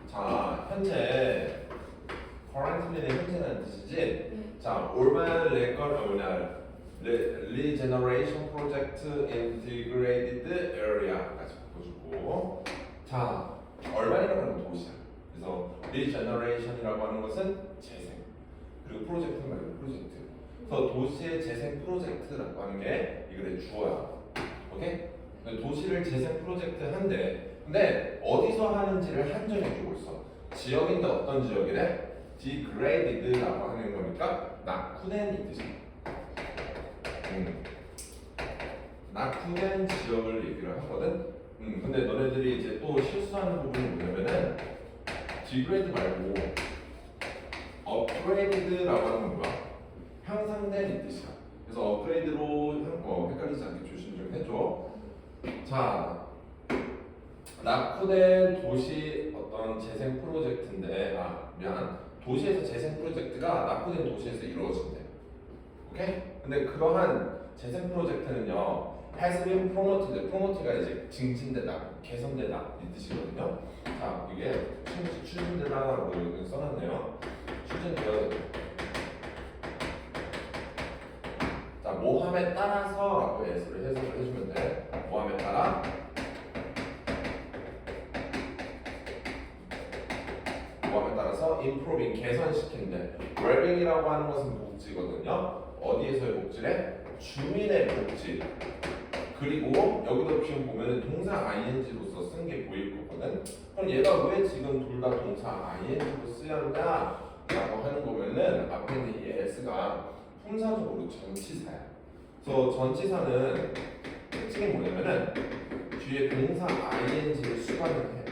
자, 현재 currently는 현재라는 뜻이지. 네. 자, urban regeneration project integrated area까지 바꿔주고. 자, urban이라고 하는 도시야. 그래서 regeneration이라고 하는 것은 재생. 그리고 프로젝트는 말고 프로젝트. 그래서 도시의 재생 프로젝트라고 하는 게 이거의 주어야. 오케이? 도시를 재생 프로젝트 한대. 근데 어디서 하는지를 한정해주고 있어. 지역인데 어떤 지역이래? degraded라고 하는 거니까 낙후된 이 뜻이야. 낙후된 지역을 얘기를 하거든. 근데 너네들이 이제 또 실수하는 부분이 뭐냐면은 degrade 말고 upgraded라고 하는 건 뭐야? 향상된 이 뜻이야. 그래서 업그레이드로 헷갈리지 않게 조심 좀 해줘. 자, 낙후된 도시 어떤 재생 프로젝트인데, 도시에서 재생 프로젝트가 낙후된 도시에서 이루어진대. 오케이? 근데 그러한 재생 프로젝트는요, has been promoted. promote가 이제 증진되다, 개선되다 이 뜻이거든요. 자, 이게 추진되다라고 써놨네요. 추진되어. 자, 모함에 따라서라고 해석을 해주면 돼. 모함에 따라. 모함에 따라서 improving 개선시킨대. wellbeing이라고 하는 것은 복지거든요. 어디에서의 복지래? 주민의 복지. 그리고 여기도 지금 보면은 동사 ing로서 쓴 게 보일 거거든. 그럼 얘가 왜 지금 둘 다 동사 ing로 쓰였냐? 라고 하는 거면은 앞에 있는 이 s가 품사적으로 전치사야. 그래서 전치사는 특징이 뭐냐면은 뒤에 동사 ing를 수반을 해.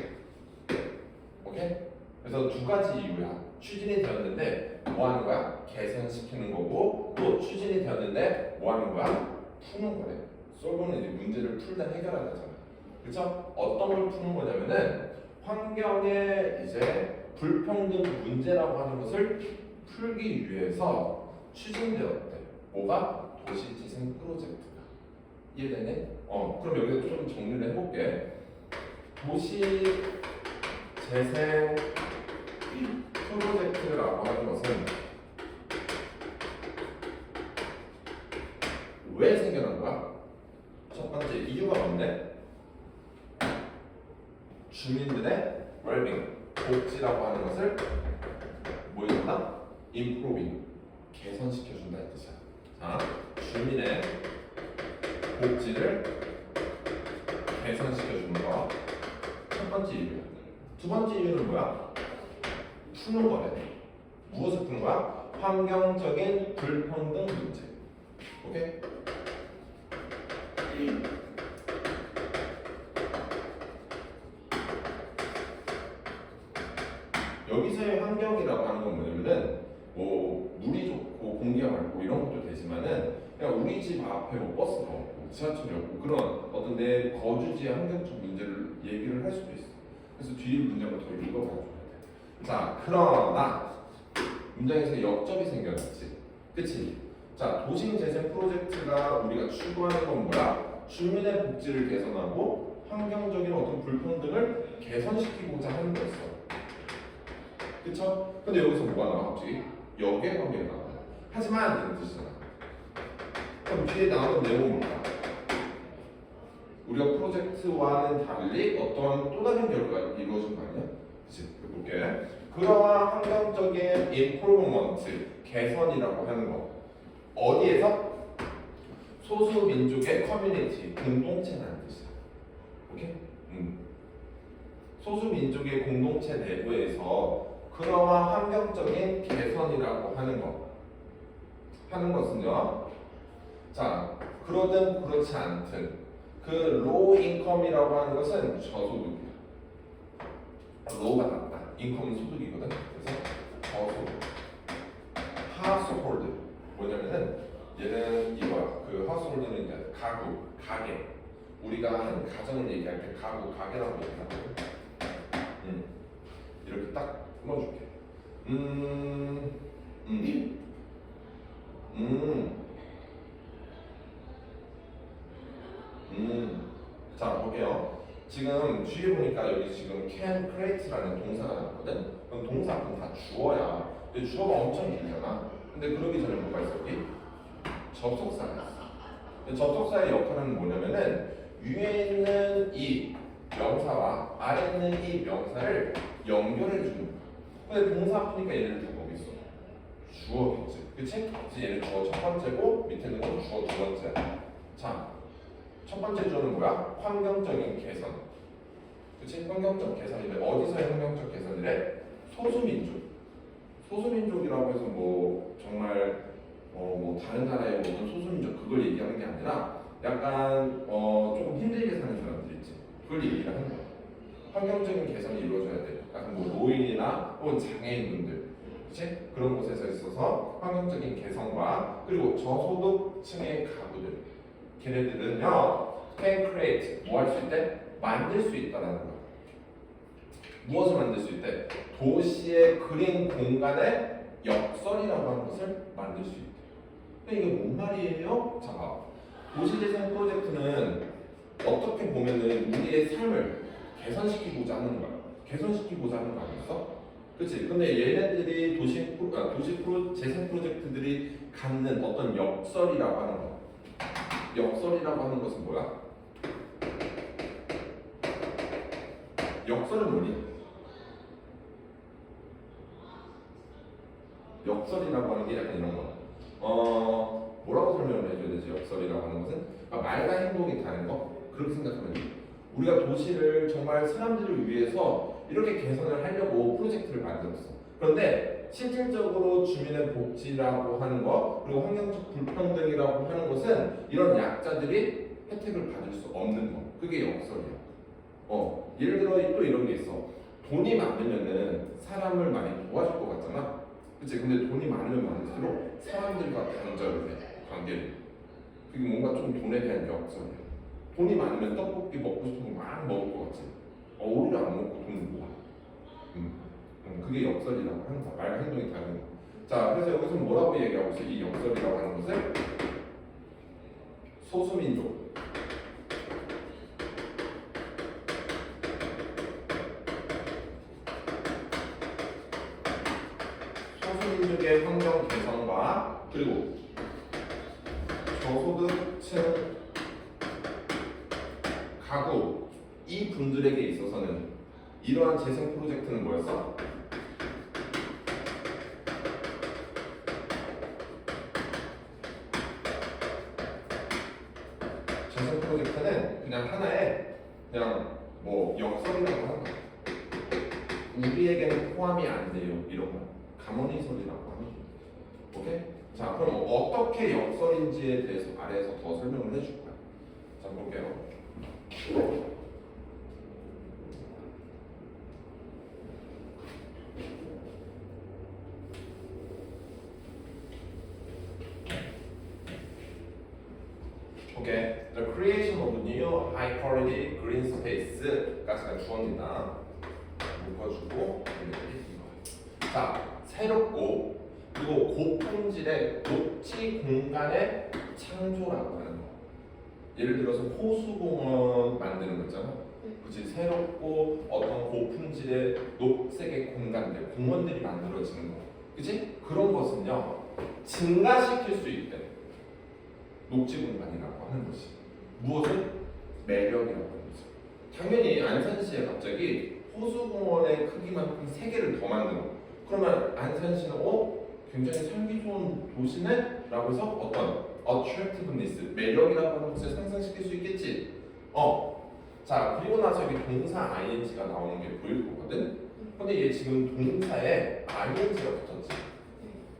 오케이? 그래서 두 가지 이유야. 추진이 되었는데 뭐 하는 거야? 개선시키는 거고, 또 추진이 되었는데 뭐 하는 거야? 푸는 거래. 솔브는 이제 문제를 풀다 해결하잖아. 그쵸? 어떤 걸 푸는 거냐면은 환경의 이제 불평등 문제라고 하는 것을 풀기 위해서 추진되었대. 뭐가? 도시재생 프로젝트가. 이해되네? 그럼 여기서 좀 정리를 해볼게. 도시재생 프로젝트라고 하는 것은 왜 생겨난 거야? 첫 번째 이유가 뭔데? 주민들의 well-being, 복지라고 하는 것을 뭐 이런다? improving, 개선시켜준다는 뜻이야. 자, 주민의 복지를 개선시켜주는 거 첫 번째 이유야. 두 번째 이유는 뭐야? 푸는 거래. 무엇을 푸는 거야? 환경적인 불평등 문제. 오케이? 여기서의 환경이라고 하는 건 뭐냐면은 뭐 물이 좋고 공기가 맑고 이런 것도 되지만은 그냥 우리 집 앞에 뭐 버스가 없고 지하철이 없고 그런 어떤 내 거주지의 환경적 문제를 얘기를 할 수도 있어. 그래서 뒤에 문장을 더 읽어봐줘야 돼. 자, 그러나 문장에서 역접이 생겨났지. 그치? 자, 도심재생 프로젝트가 우리가 추구하는 건 뭐야? 주민의 복지를 개선하고 환경적인 어떤 불평등을 개선시키고자 하는 거였어. 그쵸? 근데 여기서 뭐가 나와 갑자기? 역의 관계가 나와. 하지만 이런 뜻이잖아. 그럼 뒤에 나오는 내용은 뭐야? 우리가 프로젝트와는 달리 어떤 또 다른 결과가 이루어진 거 아니야? 그치? 볼게. 그러한 환경적인 improvement, 개선이라고 하는 거. 어디에서? 소수민족의 커뮤니티, 공동체라는 뜻이야. 오케이? 소수민족의 공동체 내부에서 그러한 환경적인 개선이라고 하는 것. 하는 것은요. 자, 그러든 그렇지 않든 그 로우 인컴이라고 하는 것은 저소득이야. 로우가 낮다. 인컴은 소득이거든. 그래서 저소득. 하우스홀드. 뭐냐면은 얘는 이거야. 그 하우스홀드는 이제 가구, 가게. 우리가 한 가정을 얘기할 때 가구, 가게라고 얘기하거든. 이렇게 딱 끊어줄게. 자, 볼게요. 지금 뒤에 보니까 여기 지금 can create라는 동사가 나왔거든. 그럼 동사 앞은 다 주어야. 근데 주어가 엄청 길잖아. 근데 그러기 전에 뭐가 있어 여기? 접속사가 있어. 근데 접속사의 역할은 뭐냐면은 위에 있는 이 명사와 아래 있는 이 명사를 연결해 주는 거야. 근데 동사 앞이니까 얘네들 다 거기 있어. 주어겠지. 그치? 그래서 얘는 주어 첫 번째고 밑에 있는 건 주어 두 번째야. 자, 첫 번째 주어는 뭐야? 환경적인 개선. 그치? 환경적 개선인데 어디서의 환경적 개선이래? 소수민족. 소수민족이라고 해서 뭐 정말 뭐 다른 나라의 모든 소수민족 그걸 얘기하는 게 아니라 약간 조금 힘들게 사는 사람들 있지. 그걸 얘기를 하는 거야. 환경적인 개선이 이루어져야 돼. 약간 뭐 노인이나 혹은 장애인분들, 그치? 그런 곳에서 있어서 환경적인 개선과 그리고 저소득층의 가구들, 걔네들은요, can create 뭐 할 수 있대? 만들 수 있다라는 거야. 무엇을 만들 수 있대? 도시의 그린 공간의 역설이라고 하는 것을 만들 수 있대. 근데 이게 뭔 말이에요? 자, 봐. 도시재생 프로젝트는 어떻게 보면은 우리의 삶을 개선시키고자 하는 거야. 개선시키고자 하는 거 아니었어? 그치? 근데 얘네들이 재생 프로젝트들이 갖는 어떤 역설이라고 하는 거. 역설이라고 하는 것은 뭐야? 역설은 뭐니? 역설이라고 하는 게 약간 이런 거. 뭐라고 설명을 해줘야 되지? 역설이라고 하는 것은 말과 행동이 다른 거. 그렇게 생각하면 돼. 우리가 도시를 정말 사람들을 위해서 이렇게 개선을 하려고 프로젝트를 만들었어. 그런데 실질적으로 주민의 복지라고 하는 거 그리고 환경적 불평등이라고 하는 것은 이런 약자들이 혜택을 받을 수 없는 거. 그게 역설이야. 예를 들어 또 이런 게 있어. 돈이 많으면은 사람을 많이 도와줄 것 같잖아. 그치? 근데 돈이 많으면 많을수록 사람들과 단절을 해. 관계를. 그게 뭔가 좀 돈에 대한 역설이야. 돈이 많으면 떡볶이 먹고 싶은 거 막 먹을 것 같지. 우리를 안 먹고 돈을 모아. 그게 역설이라고 하는 거야. 말과 행동이 다른 거. 자, 그래서 여기서 뭐라고 얘기하고 있어? 이 역설이라고 하는 것을 소수민족. 소수민족의 환경 개선과 그리고 저소득층 가구 이 분들에게 있어서는 이러한 재생 프로젝트는 뭐였어? 재생 프로젝트는 그냥 하나의 그냥 뭐 역설이라고 하는 거야. 우리에게는 포함이 안 돼요. 이런 거 가모니설이라고 하는 거. 오케이? 자, 그럼 어떻게 역설인지에 대해서 아래에서 더 설명을 해줄 거야. 자, 볼게요. 오케이. The creation of new high quality green space까지가 주어입니다. 묶어주고 자, 새롭고 그리고 고품질의 녹지 공간의 창조라고 하는 거. 예를 들어서 호수공원 만드는 거 있잖아. 그치? 새롭고 어떤 고품질의 녹색의 공간들, 공원들이 만들어지는 거. 그치? 그런 것은요, 증가시킬 수 있대. 녹지 공간이라고 하는 것이. 무엇을? 매력이라고 하는 거죠. 당연히 안산시에 갑자기 호수공원의 크기만큼 3개를 더 만들어. 그러면 안산시는 굉장히 살기 좋은 도시네? 라고 해서 어떤 attractiveness, 매력이라고 하는 것을 상승시킬 수 있겠지. 자, 그리고 나서 여기 동사 ing가 나오는 게 보일 거거든. 근데 얘 지금 동사에 ing가 붙었지.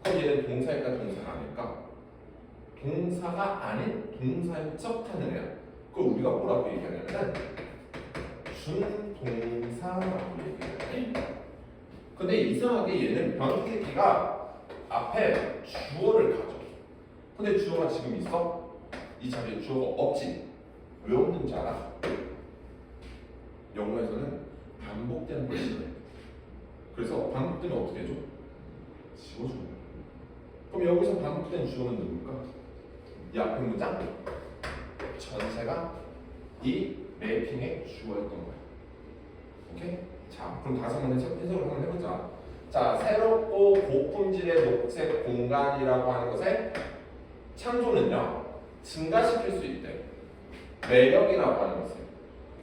그럼 얘는 동사일까 동사가 아닐까? 동사가 아닌 동사인 척하는 애야. 그걸 우리가 뭐라고 얘기하냐면 준동사라고 얘기해. 근데 이상하게 얘는 변태기가 앞에 주어를 가져. 근데 주어가 지금 있어? 이 자리에 주어가 없지. 왜 없는지 알아? 영어에서는 반복되는 걸 싫어해. 그래서 반복되면 어떻게 해줘? 지워주는 거야. 그럼 여기서 반복된 주어는 누굴까? 이 앞에 문장 전체가 이 매핑의 주어였던 거야. 오케이? 자, 그럼 다시 한번 해석을 한번 해보자. 자, 새롭고 고품질의 녹색 공간이라고 하는 것의 창조는요, 증가시킬 수 있대. 매력이라고 하는 것을.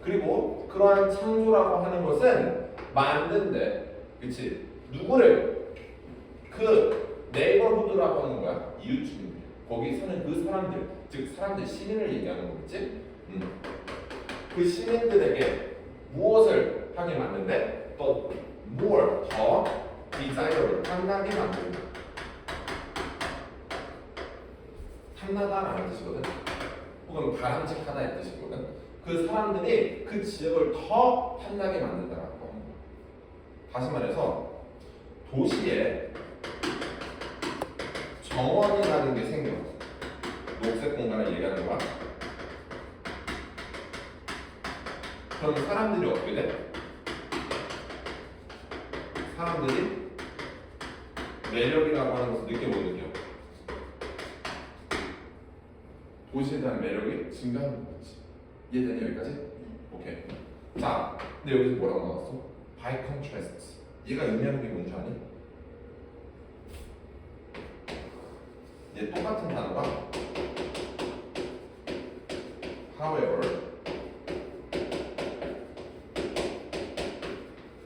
그리고 그러한 창조라고 하는 것은 만든데, 그치? 누구를? 그 네이버후드라고 하는 거야. 이웃 주민들. 거기 사는 그 사람들, 즉 사람들, 시민을 얘기하는 거겠지? 그 시민들에게 무엇을 하게 만든데? 또 more, 더 desire, 탐나게 만든다. 탐나다라는 뜻이거든. 혹은 바람직하다의 뜻이거든. 그 사람들이 그 지역을 더 탐나게 만든다라고. 다시 말해서 도시에 정원이라는 게 생겨. 녹색 공간을 얘기하는 거야. 그럼 사람들이 어떻게 돼? 사람들이 매력이라고 하는 것을 느껴 못 느껴? 도시에 대한 매력이 증가하는 거지. 이해되니 여기까지? 오케이. 자, 근데 여기서 뭐라고 나왔어? By contrast. 얘가 의미하는 게 뭔지 아니? 얘 똑같은 단어가 however,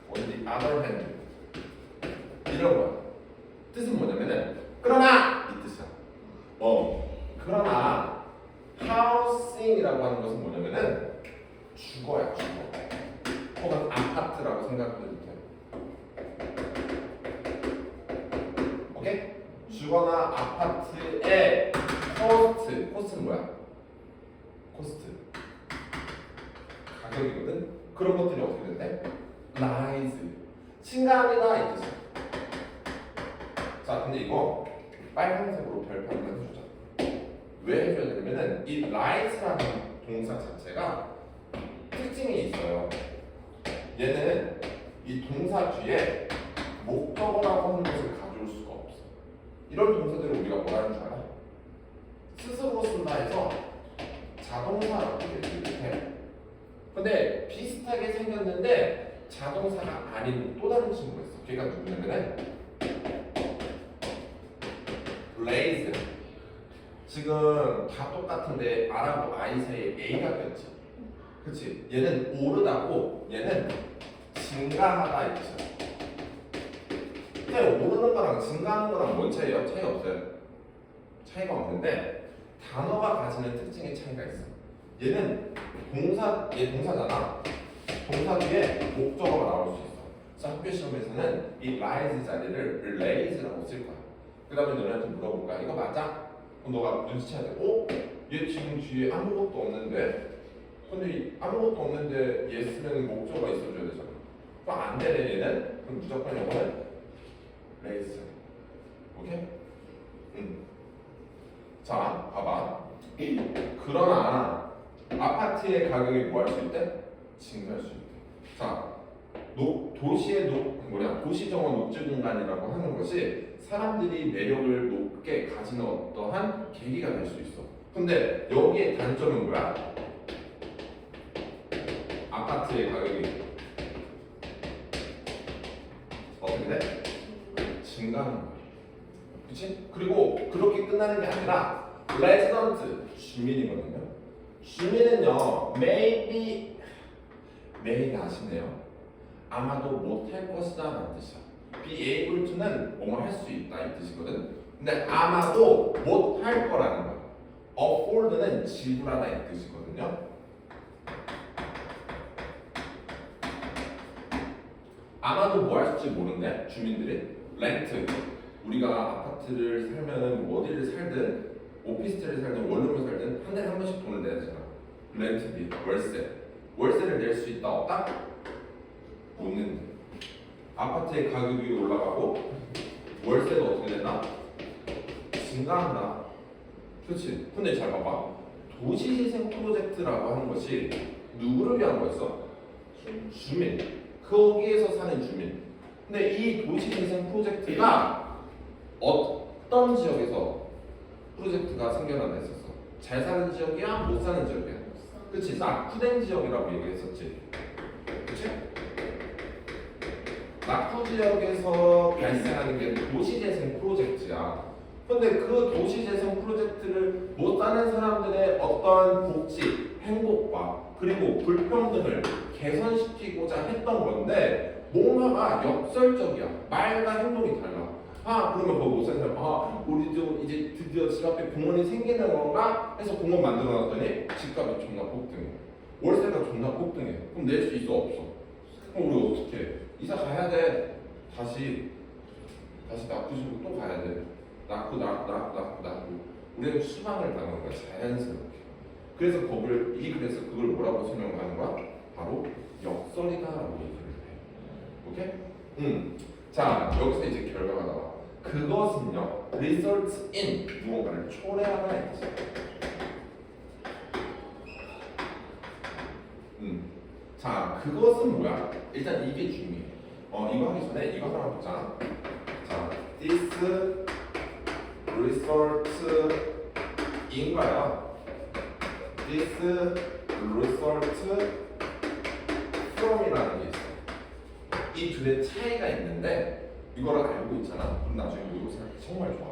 on the other hand 이런 거야. 뜻은 뭐냐면은 그러나 이 뜻이야. 그러나 하우싱이라고 하는 것은 뭐냐면은 주거야, 주거. 혹은 아파트라고 생각해도 돼. 오케이? 주거나 아파트의 코스트는 뭐야? 코스트 가격이거든. 그런 것들이 어떻게 된대? 라이즈 증가합니다 이 뜻이야. 자, 근데 이거 빨간색으로 별표를 해주자. 왜 해줘야 되냐면은 이 라이즈라는 동사 자체가 특징이 있어요. 얘는 이 동사 뒤에 목적어라고 하는 것을 가져올 수가 없어. 이런 동사들을 우리가 뭐라는 줄 알아? 스스로 쓴다 해서 자동사라고 얘기를 해. 근데 비슷하게 생겼는데 자동사가 아닌 또 다른 친구가 있어. 걔가 누구냐면은 blaze. 지금 다 똑같은데 R하고 I 사이에 A가 꼈지. 그치? 얘는 오르다고 얘는 증가하다 이 뜻이야. 근데 오르는 거랑 증가하는 거랑 뭔 차이예요? 차이 없어요. 차이가 없는데 단어가 가지는 특징의 차이가 있어. 얘는 얘 동사잖아. 동사 뒤에 목적어가 나올 수 있어. 그래서 학교 시험에서는 이 rise 자리를 raise라고 쓸 거야. 그 다음에 너네한테 물어볼 거야. 이거 맞아? 그럼 너가 눈치채야 돼. 얘 지금 뒤에 아무것도 없는데? 근데 아무것도 없는데 얘 쓰면 목적어가 있어줘야 되잖아. 그럼 안 되네 얘는? 그럼 무조건 이거는 raise. 오케이? 자, 봐봐. 그러나 아파트의 가격이 뭐 할 수 있대? 증가할 수 있대. 자, 도시 정원 녹지 공간이라고 하는 것이 사람들이 매력을 높게 가지는 어떠한 계기가 될 수 있어. 근데 여기에 단점은 뭐야? 아파트의 가격이 어떻게 돼? 증가하는 거야. 그치? 그리고 그렇게 끝나는 게 아니라 resident, 주민이거든요. 주민은요, maybe 아시네요. 아마도 못할 것이다 라는 뜻이야. be able to는 뭐뭐 할 수 있다 이 뜻이거든. 근데 아마도 못할 거라는 거야. afford는 지불하다 이 뜻이거든요. 아마도 뭐 할지 모른대 주민들이. 렌트, 우리가 아파트를 살면은 뭐 어디를 살든 오피스텔을 살든 원룸을 살든 한 달에 한 번씩 돈을 내야 되잖아. 렌트비, 월세를 낼 수 있다 없다? 못 낸다. 아파트의 가격이 올라가고 월세가 어떻게 된다? 증가한다. 그렇지? 근데 잘 봐봐. 도시재생 프로젝트라고 하는 것이 누구를 위한 거였어? 주민. 거기에서 사는 주민. 근데 이 도시재생 프로젝트가 어떤 지역에서 프로젝트가 생겨나나 했었어? 잘 사는 지역이야? 못 사는 지역이야? 그치? 낙후된 지역이라고 얘기했었지. 그치? 낙후 지역에서 발생하는 게 도시재생 프로젝트야. 근데 그 도시재생 프로젝트를 못 사는 사람들의 어떠한 복지, 행복과 그리고 불평등을 개선시키고자 했던 건데 뭔가가 역설적이야. 말과 행동이 달라. 아 그러면 거기 못 사는 사람 우리도 이제 드디어 집 앞에 공원이 생기는 건가 해서 공원 만들어 놨더니 집값이 존나 폭등해. 월세가 존나 폭등해. 그럼 낼 수 있어 없어? 그럼 우리 어떻게 해? 이사 가야 돼. 다시 낙후지로 또 가야 돼. 낳고 우리는 추방을 당하는 거야. 자연스럽게. 그래서 그래서 그걸 뭐라고 설명하는 거야? 바로 역설이다라고 얘기를 해. 오케이? 자 여기서 이제 결과가 나와. 그것은요 results in 무언가를 초래하다 했지. 자 그것은 뭐야? 일단 이게 중요해. 이거 하기 전에 이거 하나 보자. 자 this results in가요. this results from이라는 게 있어. 이 둘의 차이가 있는데 이거를 알고 있잖아. 그럼 나중에 이거 생각하기 정말 좋아.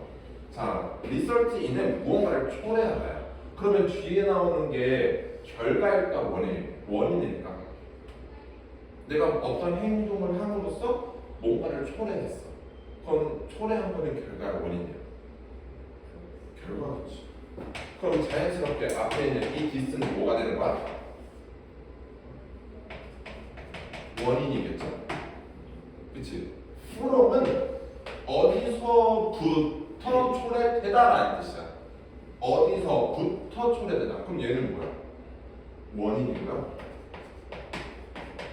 자, result in은 무언가를 초래하다야. 그러면 뒤에 나오는 게 결과일까 원인일까? 내가 어떤 행동을 함으로써 뭔가를 초래했어. 그럼 초래한 거는 결과야 원인이야. 결과겠지. 그럼 자연스럽게 앞에 있는 이 디스는 뭐가 되는 거야? 원인이겠죠. 그치? from은 어디서부터 초래되다라는 뜻이야. 어디서부터 초래되다. 그럼 얘는 뭐야? 원인인가?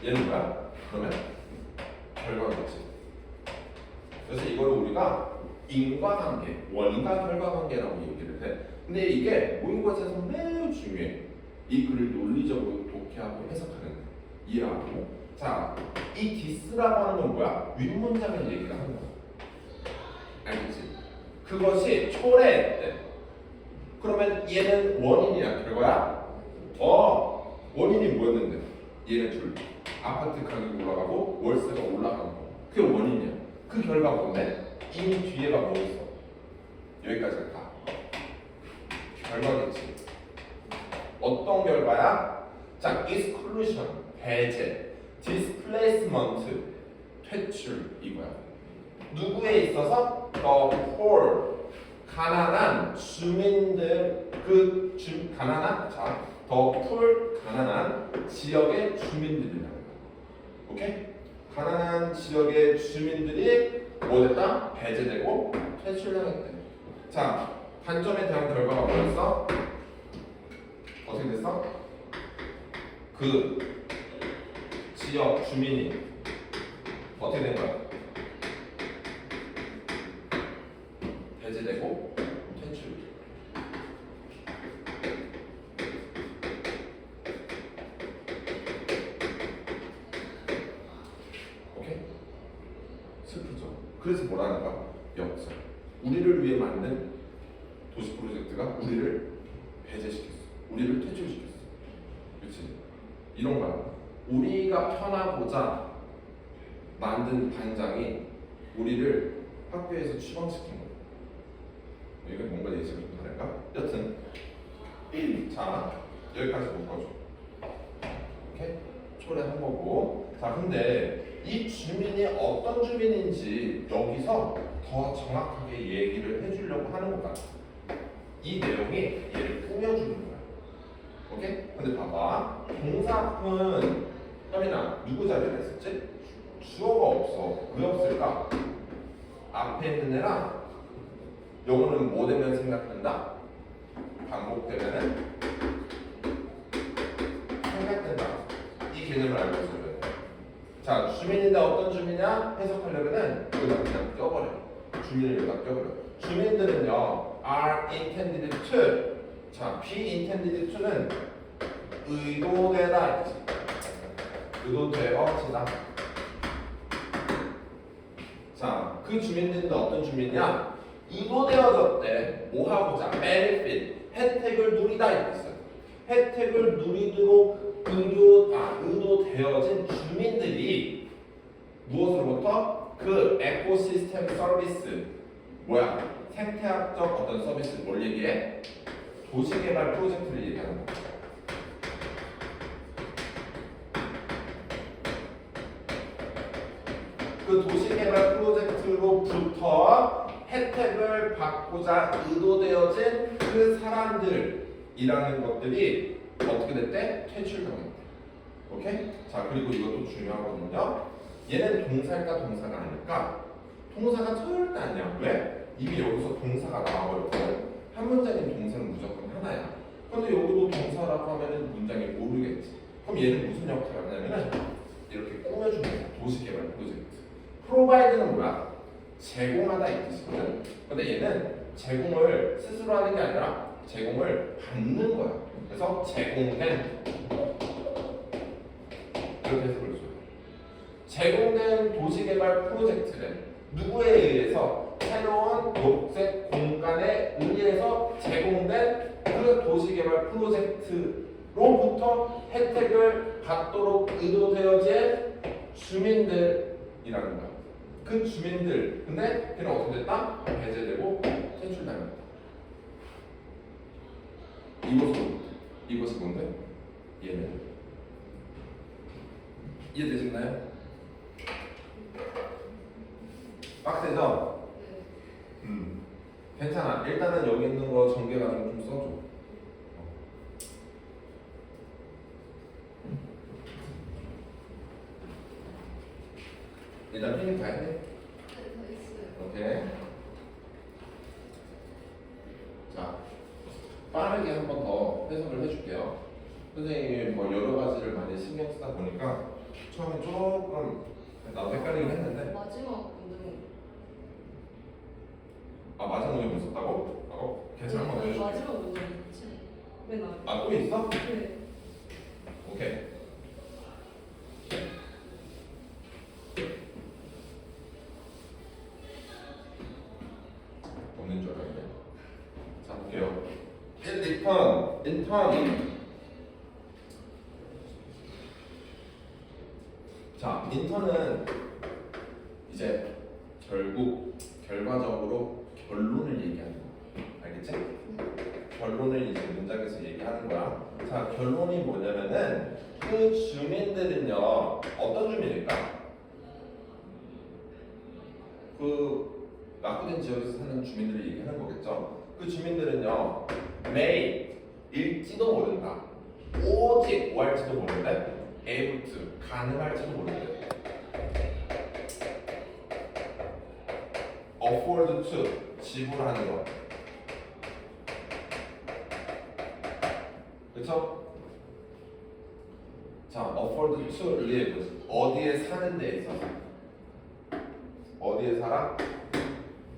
얘는 뭐야? 그러면 결과겠지. 그래서 이걸 우리가 인과관계, 원인과 결과관계라고 얘기를 해. 근데 이게 모의고사에서 매우 중요해. 이 글을 논리적으로 독해하고 해석하는 거. 이해하고. 자, 이 디스라고 하는 건 뭐야? 윗문장을 얘기를 하는 거야. 알겠지? 그것이 초래했대. 그러면 얘는 원인이야, 결과야? 원인이 뭐였는데? 얘는 둘. 아파트 가격이 올라가고 월세가 올라가는 거. 그게 원인이야. 그 결과 뭔데? 이미 뒤에가 뭐 있어? 여기까지 가. 결과겠지. 어떤 결과야? 자, exclusion, 배제, displacement, 퇴출 이거야. 누구에 있어서? the poor, 가난한 주민들, 가난한 지역의 주민들이라는 거야. 오케이? 가난한 지역의 주민들이 뭐 됐다? 배제되고 퇴출당했대. 자, 단점에 대한 결과가 뭐였어? 어떻게 됐어? 그 지역 주민이 어떻게 된 거야? 배제되고 퇴출. 오케이? 슬프죠? 그래서 뭐라는 거야? 역설. 우리를 위해 만든 도시 프로젝트가 우리를 배제시켰어. 우리를 퇴출시켰어. 그렇지? 이런 거야. 우리가 편하고자 만든 반장이 우리를 학교에서 추방시킨 거야. 이게 뭔가 예시가 좀 다를까? 여튼 자 여기까지 묶어줘. 오케이? 초래한 거고. 자 근데 이 주민이 어떤 주민인지 여기서 더 정확하게 얘기를 해주려고 하는 것 같아. 이 내용이 얘를 꾸며주는 거야. 오케이? 근데 봐봐. 동사은 혐이나 누구 자리를 했었지? 주어가 없어. 왜 없을까? 앞에 있는 애랑 영어는 뭐 되면 생각된다? 반복되면은 생각된다. 이 개념을 알고 있어야 돼. 자, 주민인데 어떤 주민이냐? 해석하려면은 여기다 그냥 껴버려. 주민을 여기다 껴버려. 주민들은요, are intended to. 자, be intended to는 의도되다. 의도되어지다. 자, 그 주민들은 어떤 주민이야? 의도되어졌대. 뭐 하고자? benefit, 혜택을 누리다 이랬어요. 혜택을 누리도록 의도되어진 주민들이 무엇으로부터 그 에코시스템 서비스 생태학적 어떤 서비스 뭘 얘기해? 도시개발 프로젝트를 얘기하는 거야. 그 도시개발 프로젝트로부터 혜택을 받고자 의도되어진 그 사람들이라는 것들이 어떻게 됐대? 퇴출당했대. 오케이? 자, 그리고 이것도 중요하거든요. 얘는 동사일까 동사가 아닐까? 동사가 절대 아니야. 왜? 이미 여기서 동사가 나와버렸거든. 한 문장인 동사는 무조건 하나야. 근데 여기도 동사라고 하면은 문장이 모르겠지. 그럼 얘는 무슨 역할을 하냐면은 이렇게 꾸며주는 거야. 도시개발 프로젝트. 프로바이드는 뭐야? 제공하다 이 뜻이거든. 근데 얘는 제공을 스스로 하는 게 아니라 제공을 받는 거야. 그래서 제공된 이렇게 해석을 줘요. 제공된 도시개발 프로젝트는 누구에 의해서 새로운 녹색 공간에 의해서 제공된 그 도시개발 프로젝트로부터 혜택을 받도록 의도되어진 주민들이라는 거야. 그 주민들, 근데 걔는 어떻게 됐다? 배제되고 퇴출당했다. 이것이 뭔데? 얘는 이해되시나요? 빡세죠? 괜찮아. 일단은 여기 있는 거 전개가지고 좀 써줘. 일단 필링 다 했네? 오케이. 자, 빠르게 한 번 더 해석을 해줄게요. 선생님이 뭐 여러 가지를 많이 신경 쓰다 보니까 처음에 조금 나도 헷갈리긴 했는데. 마지막 문제는 마지막 문제 못 썼다고? 괜찮아. 한번 더 해줄게. 마지막 문제는 있지. 맨 아래. 또 있어? 네. 오케이. 없는 줄 알았네. 자, 볼게요. 인턴. 자, 인턴은 이제 결과적으로 결론을 얘기하는 거야. 알겠지? 결론을 이제 문장에서 얘기하는 거야. 자, 결론이 뭐냐면은 그 주민들은요, 어떤 주민일까? 그 낙후된 지역에서 사는 주민들을 얘기하는 거겠죠. 그 주민들은요, 일지도 모른다. 오직 뭐 할지도 모른대. able to 가능할지도 모른대. afford to 지불하는 거. 그쵸? 자, afford to live 어디에 사는 데 있어서 어디에 살아?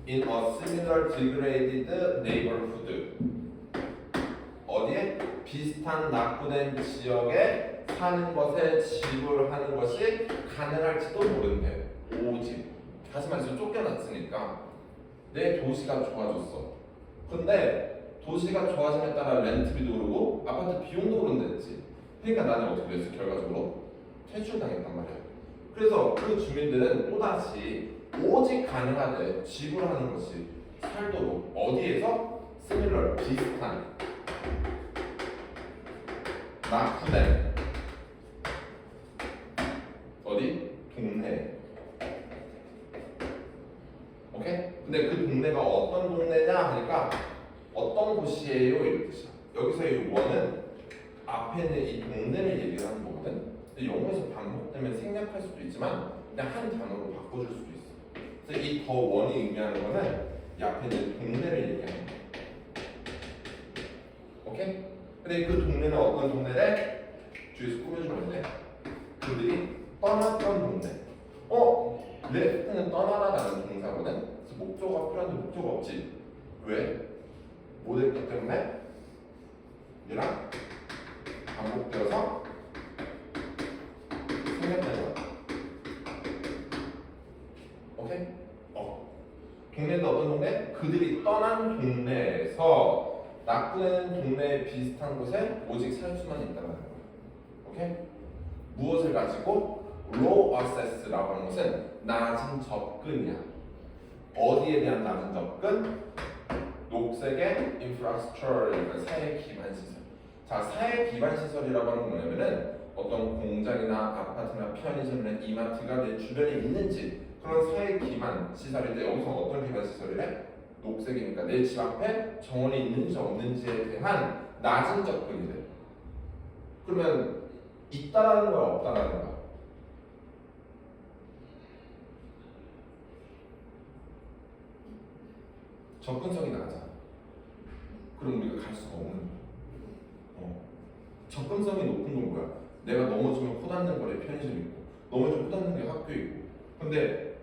In a similar degraded neighborhood 어디에? 비슷한 낙후된 지역에 사는 것에 지불하는 것이 가능할지도 모른대. 오직 다시 말해서 쫓겨났으니까 내 도시가 좋아졌어. 근데 도시가 좋아짐에 따라 렌트비도 오르고 아파트 비용도 오른댔지. 그러니까 나는 어떻게 됐어? 결과적으로 퇴출당했단 말이야. 그래서 그 주민들은 또다시 오직 가능하되 지불하는 것이 살도록 어디에서? similar 비슷한 낙후된 어디? 동네. 오케이? 근데 그 동네가 어떤 동네냐 하니까 어떤 곳이에요? 이런 뜻이야. 여기서 이 원은 앞에 있는 이 동네를 얘기를 하는 거거든. 근데 영어에서 반복되면 생략할 수도 있지만 그냥 한 단어로 바꿔줄 수도 있어. 그래서 이 더 원이 의미하는 거는 이 앞에 있는 동네를 얘기하는 거야. 오케이? 근데 그 동네는 어떤 동네래? 주위에서 꾸며주면 돼. 그들이 떠났던 동네. left는 떠나다라는 동사거든. 그래서 목적어가 필요한데 목적어 없지. 왜? 뭐 됐기 때문에 얘랑 반복되어서 생략되는 거야. 오케이? 동네인데 어떤 동네? 그들이 떠난 동네에서 낙후되는 동네에 비슷한 곳에 오직 살 수만 있다는 거야. 오케이? 무엇을 가지고? low access라고 하는 것은 낮은 접근이야. 어디에 대한 낮은 접근? 녹색의 infrastructure, 그러니까 사회 기반 시설. 자, 사회 기반 시설이라고 하는 건 뭐냐면은 어떤 공장이나 아파트나 편의점이나 이마트가 내 주변에 있는지 그런 사회 기반 시설인데 여기서 어떤 기반 시설이래? 녹색이니까 내 집 앞에 정원이 있는지 없는지에 대한 낮은 접근이 돼. 그러면 있다라는 거야, 없다라는 거야? 접근성이 낮아. 그럼 우리가 갈 수가 없는 거야. 접근성이 높은 건 뭐야? 내가 넘어지면 포닿는 거래 편의점 있고, 넘어지면 포닿는 게 학교 있고. 근데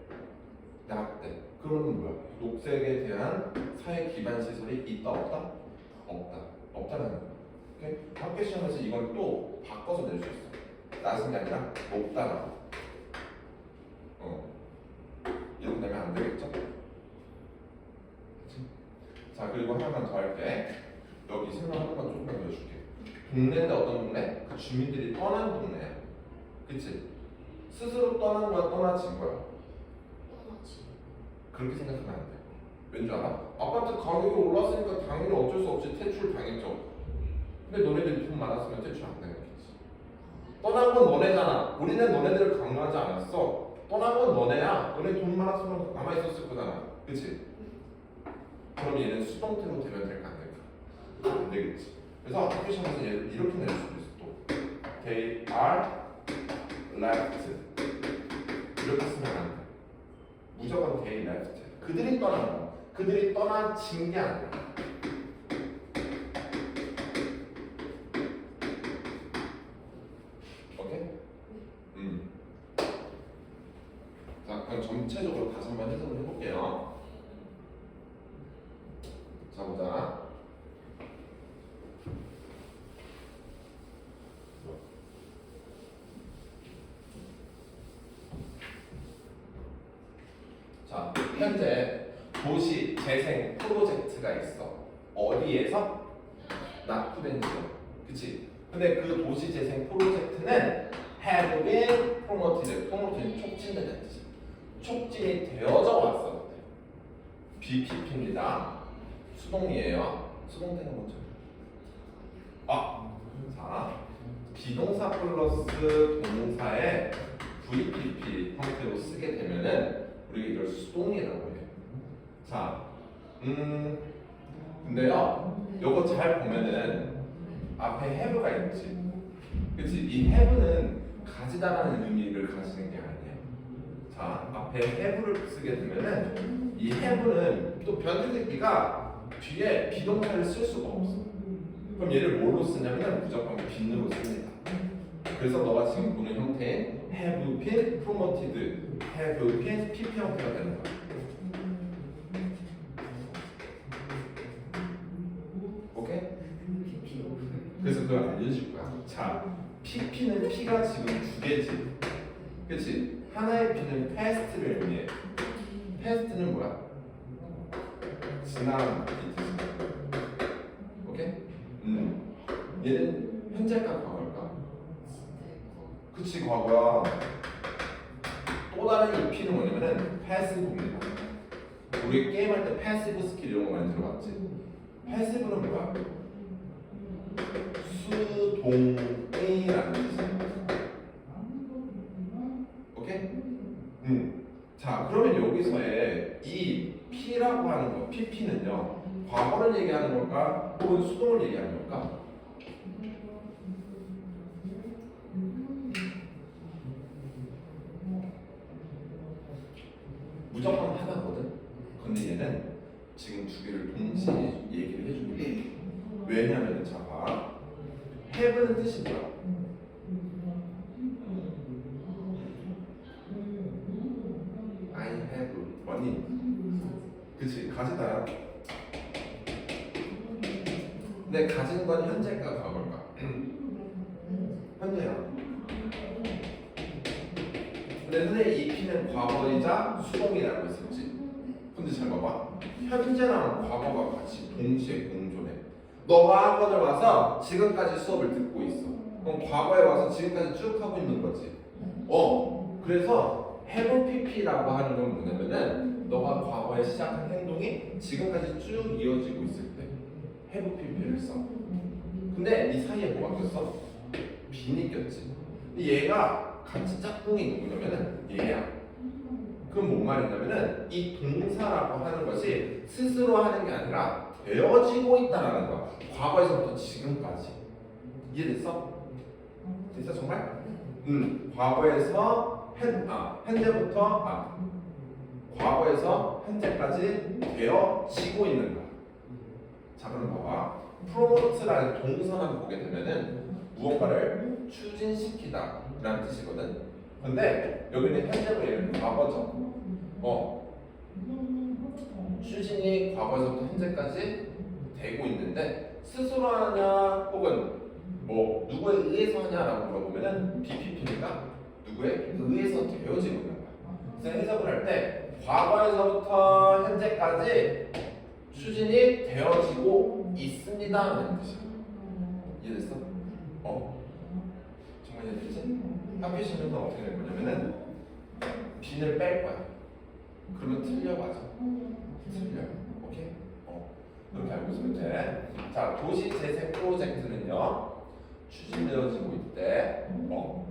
낮대. 그러면 뭐야? 녹색에 대한 사회 기반 시설이 있다 없다? 없다. 없다라는 거야. 오케이? 학교 시험에서 이걸 또 바꿔서 낼 수 있어. 낮은 게 아니라 높다라고. 이렇게 되면 안 되겠죠? 자, 그리고 하나만 더 할게. 여기 설명하는 건 조금만 더 줄게. 동네인데 어떤 동네? 그 주민들이 떠난 동네야. 그치? 스스로 떠난 거야, 떠나진 거야? 그렇게 생각하면 안 돼. 왠지 알아? 아파트 가격이 올랐으니까 당연히 어쩔 수 없이 퇴출 당했죠. 근데 너네들이 돈 많았으면 퇴출 안 당했겠지. 떠난 건 너네잖아. 우리는 너네들을 강요하지 않았어. 떠난 건 너네야. 너네 돈 많았으면 남아있었을 거잖아. 그치? 그럼 얘는 수동태로 되면 될까 안 될까? 안 되겠지. 그래서 학교시험에서 얘를 이렇게 낼 수도 있어. 또 They are left 이렇게 쓰면 안 돼. 무조건 they left. 그들이 떠난 거. 그들이 떠나진 게 아니야. 오케이? 자, 그럼 전체적으로 다시 한번 해석을 해볼게요. 자, 보자. 자, 현재 도시 재생 프로젝트가 있어. 어디에서? 낙후된 지역. 그치? 근데 그 도시 재생 프로젝트는 have been promoted. promoted 촉진된 뜻이. 촉진이 되어져 왔어. BPP입니다. 수동이에요. 수동태는 뭐죠? 자, 비동사 플러스 동사의 VPP 형태로 쓰게 되면은 우리가 이걸 수동이라고 해요. 자, 근데요, 요거 잘 보면은 앞에 have가 있지. 그치? 이 have는 가지다라는 의미를 가지는 게 아니에요. 자, 앞에 have를 쓰게 되면은 이 have는 또 변태새끼가 뒤에 비동사를 쓸 수가 없어. 그럼 얘를 뭘로 쓰냐면 무조건 빈으로 씁니다. 그래서 너가 지금 보는 형태인 have been promoted, have been PP 형태가 되는 거야. 오케이? 그래서 그걸 알려줄 거야. 자, PP는 P가 지금 두 개지. 그치? 하나의 P는 past를 의미해. past는 뭐야? 지난 이 뜻이야. 오케이? 얘는 현재일까 과거일까? 그치, 과거야. 또 다른 이 P는 뭐냐면은 패시브입니다. 우리 게임할 때 패시브 스킬 이런 거 많이 들어봤지? 패시브는 뭐야? 수동이라는 뜻이야. 오케이? 자, 그러면 여기서의 이 P라고 하는 거, PP는요, 과거를 얘기하는 걸까? 혹은 수동을 얘기하는 걸까? 무조건 하나거든. 근데 얘는 지금 두 개를 동시에 얘기를 해주는 거야. 왜냐면 자 봐. have는 뜻이 뭐야? I have money. 그치, 가지다야. 근데 가진 건 현재일까 과거일까? 현재야. 근데 선생님 이 P는 과거이자 수동이라고 했었지. 근데 잘 봐봐. 현재랑 과거가 같이 동시에 공존해. 너가 학원을 와서 지금까지 수업을 듣고 있어. 그럼 과거에 와서 지금까지 쭉 하고 있는 거지. 그래서 have pp라고 하는 건 뭐냐면은 너가 과거에 시작한 행동이 지금까지 쭉 이어지고 있을 때 have pp를 써. 근데 이 사이에 뭐가 꼈어? 빈이 꼈지. 근데 얘가 같이 짝꿍이 누구냐면은 얘야. 그럼 뭔 말이냐면은 이 동사라고 하는 것이 스스로 하는 게 아니라 되어지고 있다라는 거야. 과거에서부터 지금까지. 이해됐어? 됐어 정말? 과거에서 현재부터 과거에서 현재까지 되어지고 있는 거야. 자 그럼 봐봐. promote라는 동사만 보게 되면은 무언가를 추진시키다 라는 뜻이거든. 근데 여기는 현재고 얘는 과거죠. 추진이 과거에서부터 현재까지 되고 있는데 스스로 하냐 혹은 뭐 누구에 의해서 하냐라고 물어보면은 BPP니까 누구에 의해서 되어지고 있는 거야. 그래서 해석을 할 때 과거에서부터 현재까지 추진이 되어지고 있습니다 라는 뜻이야. 이해됐어? 정말 이해됐지? 학교 시험에서 어떻게 될 거냐면은 빈을 뺄 거야. 그러면 틀려 맞아. 틀려. 오케이? 그렇게 알고 있으면 돼. 자, 도시 재생 프로젝트는요 추진되어지고 있대.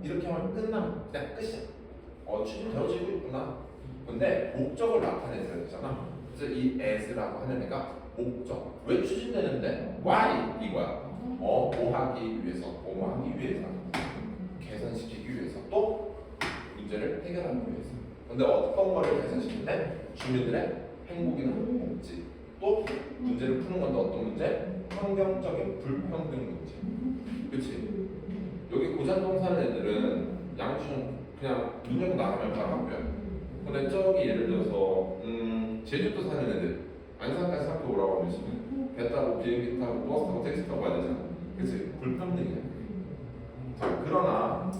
이렇게 하면 끝나면 그냥 끝이야. 추진되어지고 있구나. 근데 목적을 나타내줘야 되잖아. 그래서 이 as라고 하는 애가 목적. 왜 추진되는데? why 이거야. 뭐 하기 위해서, 뭐 하기 위해서, 개선시키기 위해서, 또 문제를 해결하기 위해서. 근데 어떤 거를 개선시키는데? 주민들의 행복이나 복지. 또 문제를 푸는 건데 어떤 문제? 환경적인 불평등 문제. 그치? 여기 고잔동 사는 애들은 양준 그냥 눈 열고 나가면 바로 학교야. 근데 저기 예를 들어서 제주도 사는 애들 안산까지 학교 오라고 하면 배 타고 비행기 타고 버스 타고 택시 타고 가야 되잖아. 그치? 불평등이야. 자, 그러나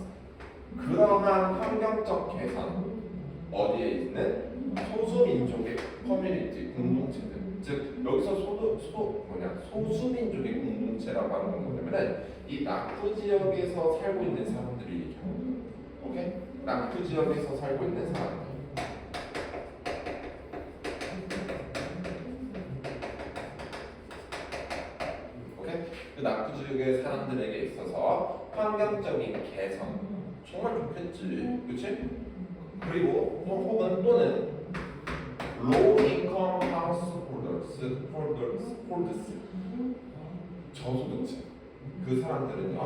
그러한 환경적 개선 어디에 있는 소수민족의 커뮤니티 공동체들, 즉 여기서 소수민족의 공동체라고 하는 건 뭐냐면은 이 낙후 지역에서 살고 있는 사람들이 얘기하는 거야. 오케이? 낙후 지역에서 살고 있는 사람들. 오케이? 그 낙후 지역의 사람들에게 있어서 환경적인 개선 정말 좋겠지, 그렇지? 그리고 또는 low income householders 저소득층 그 사람들은요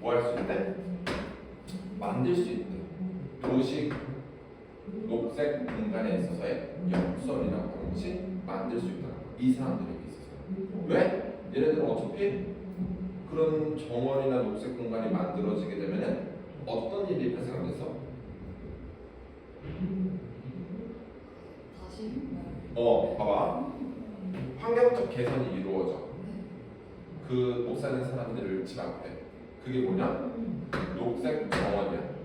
뭐 할 수 있대? 만들 수 있대. 도시 녹색 공간에 있어서의 역설이라고 하는 것이 만들 수 있다. 이 사람들에게 있어서. 왜? 얘네들은 어차피 그런 정원이나 녹색 공간이 만들어지게 되면은 어떤 일이 발생하겠어? 봐봐. 환경적 개선이 이루어져. 그 못 사는 사람들을 집 앞에. 그게 뭐냐? 녹색 정원이야.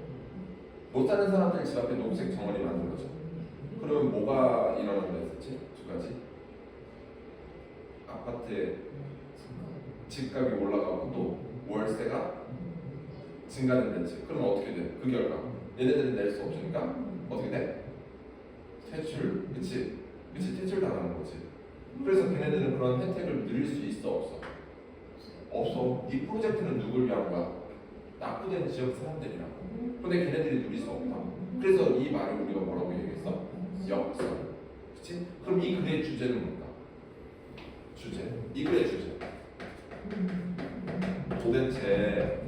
못 사는 사람들 집 앞에 녹색 정원이 만들어져. 그러면 뭐가 일어난다 했었지? 두 가지. 아파트에 집값이 올라가고 또 월세가 증가된다지. 그럼 어떻게 돼? 그 결과 얘네들은 낼 수 없으니까 어떻게 돼? 퇴출. 그치? 퇴출 당하는 거지. 그래서 걔네들은 그런 혜택을 누릴 수 있어 없어? 없어. 이 프로젝트는 누굴 위한 거야? 낙후된 지역 사람들이라고. 근데 걔네들이 누릴 수 없다. 그래서 이 말을 우리가 뭐라고 얘기했어? 역설. 그치? 그럼 이 글의 주제는 뭔가? 이 글의 주제. 도대체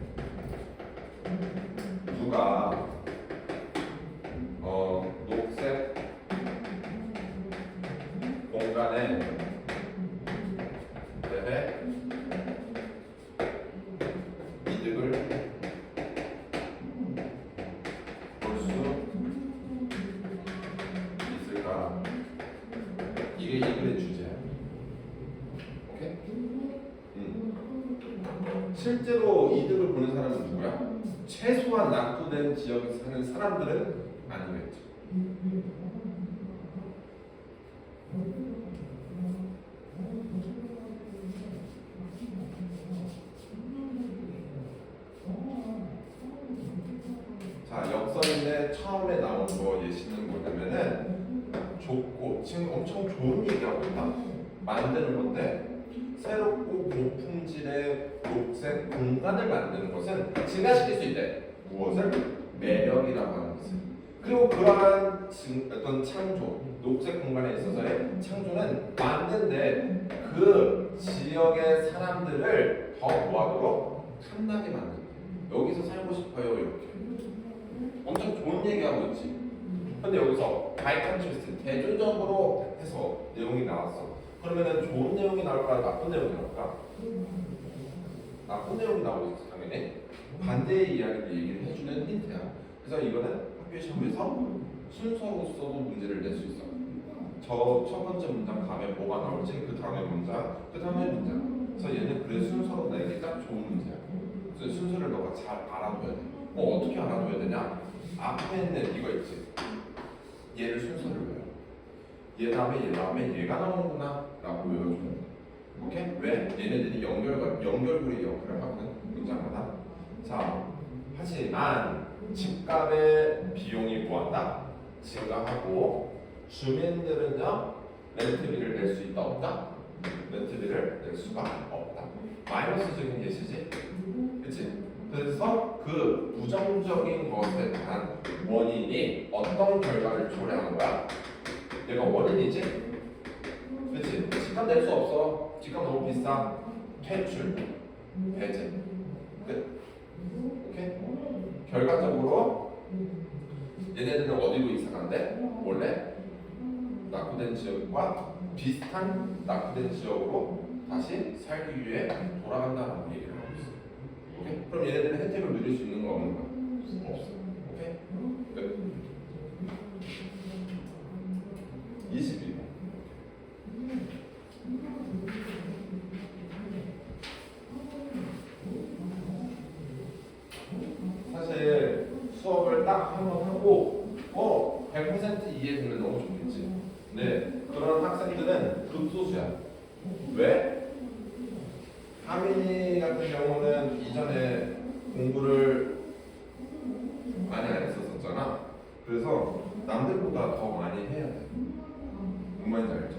누가 녹색 공간에 대해 이득을 볼 수 있을까? 이게 이 글의 주제야. 오케이? 실제로 이득을 보는 사람은 누구야? 최소한 낙후된 지역에 사는 사람들은 아니겠죠. 만드는 건데 새롭고 고품질의 녹색 공간을 만드는 것은 증가시킬 수 있대. 무엇을? 매력이라고 하는 것을. 그리고 그러한 어떤 창조, 녹색 공간에 있어서의 창조는 만든데 그 지역의 사람들을 더 뭐하도록 탐나게 만든다. 여기서 살고 싶어요 이렇게. 엄청 좋은 얘기하고 있지. 근데 여기서 바이컨트리스트 대조적으로 해서 내용이 나왔어. 그러면은 좋은 내용이 나올까 나쁜 내용이 나올까? 나쁜 내용이 나오겠지 당연히. 반대의 이야기를 얘기를 해주는 힌트야. 그래서 이거는 학교 시험에서 순서로서도 문제를 낼 수 있어. 저 첫 번째 문장 다음에 뭐가 나올지 그 다음에 문장, 그 다음에 문장. 그래서 얘는 그래 순서로 내기 딱 좋은 문제야. 그래서 순서를 너가 잘 알아둬야 돼. 어떻게 알아둬야 되냐? 앞에 있는 이거 있지. 얘를 순서를 외워. 얘 다음에 얘가 나오는구나 라고 외워주는 거야. 오케이? 왜? 얘네들이 연결고리 역할을 하거든. 문장마다. 자, 하지만 집값의 비용이 뭐한다? 증가하고 주민들은요 렌트비를 낼 수 있다 없다? 렌트비를 낼 수가 없다. 마이너스적인 예시지. 그치? 그래서 그 부정적인 것에 대한 원인이 어떤 결과를 초래하는 거야? 얘가 원인이지? 그치? 집값 낼 수 없어. 집값 너무 비싸. 퇴출, 배제. 끝. 오케이? 결과적으로 얘네들은 어디로 이사 간대? 원래 낙후된 지역과 비슷한 낙후된 지역으로 다시 살기 위해 돌아간다는 얘기를 하고 있어. 오케이? 그럼 얘네들은 혜택을 누릴 수 있는 거 없는 거? 없어. 오케이? 끝. 22번. 사실 수업을 딱 한 번 하고 100% 이해되면 너무 좋겠지. 네, 그런 학생들은 극소수야. 왜? 하민이 같은 경우는 이전에 공부를 많이 안 했었잖아. 그래서 남들보다 더 많이 해야 돼. 뭔 말인지 알죠?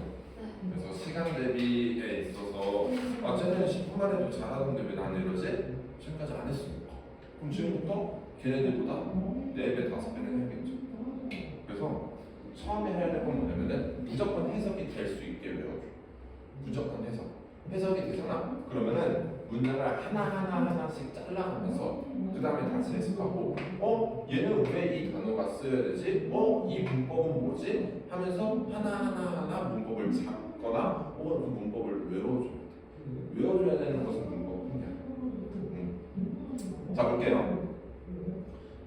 그래서 시간 대비에 있어서 쟤는 10분만 해도 잘하던데 왜 나는 이러지? 지금까지 안 했으니까. 그럼 지금부터 걔네들보다 4배, 5배는 해야겠죠. 그래서 처음에 해야 될 건 뭐냐면은 무조건 해석이 될 수 있게 외워줘. 무조건 해석. 해석이 되잖아? 그러면은 문장을 하나씩 잘라가면서 그 다음에 다시 해석하고 얘는 왜 이 단어가 쓰여야 되지? 이 문법은 뭐지? 하면서 하나하나 문법을 잡거나 혹은 그 문법을 외워줘야 돼. 외워줘야 되는 것은 문법뿐이야. 자, 볼게요.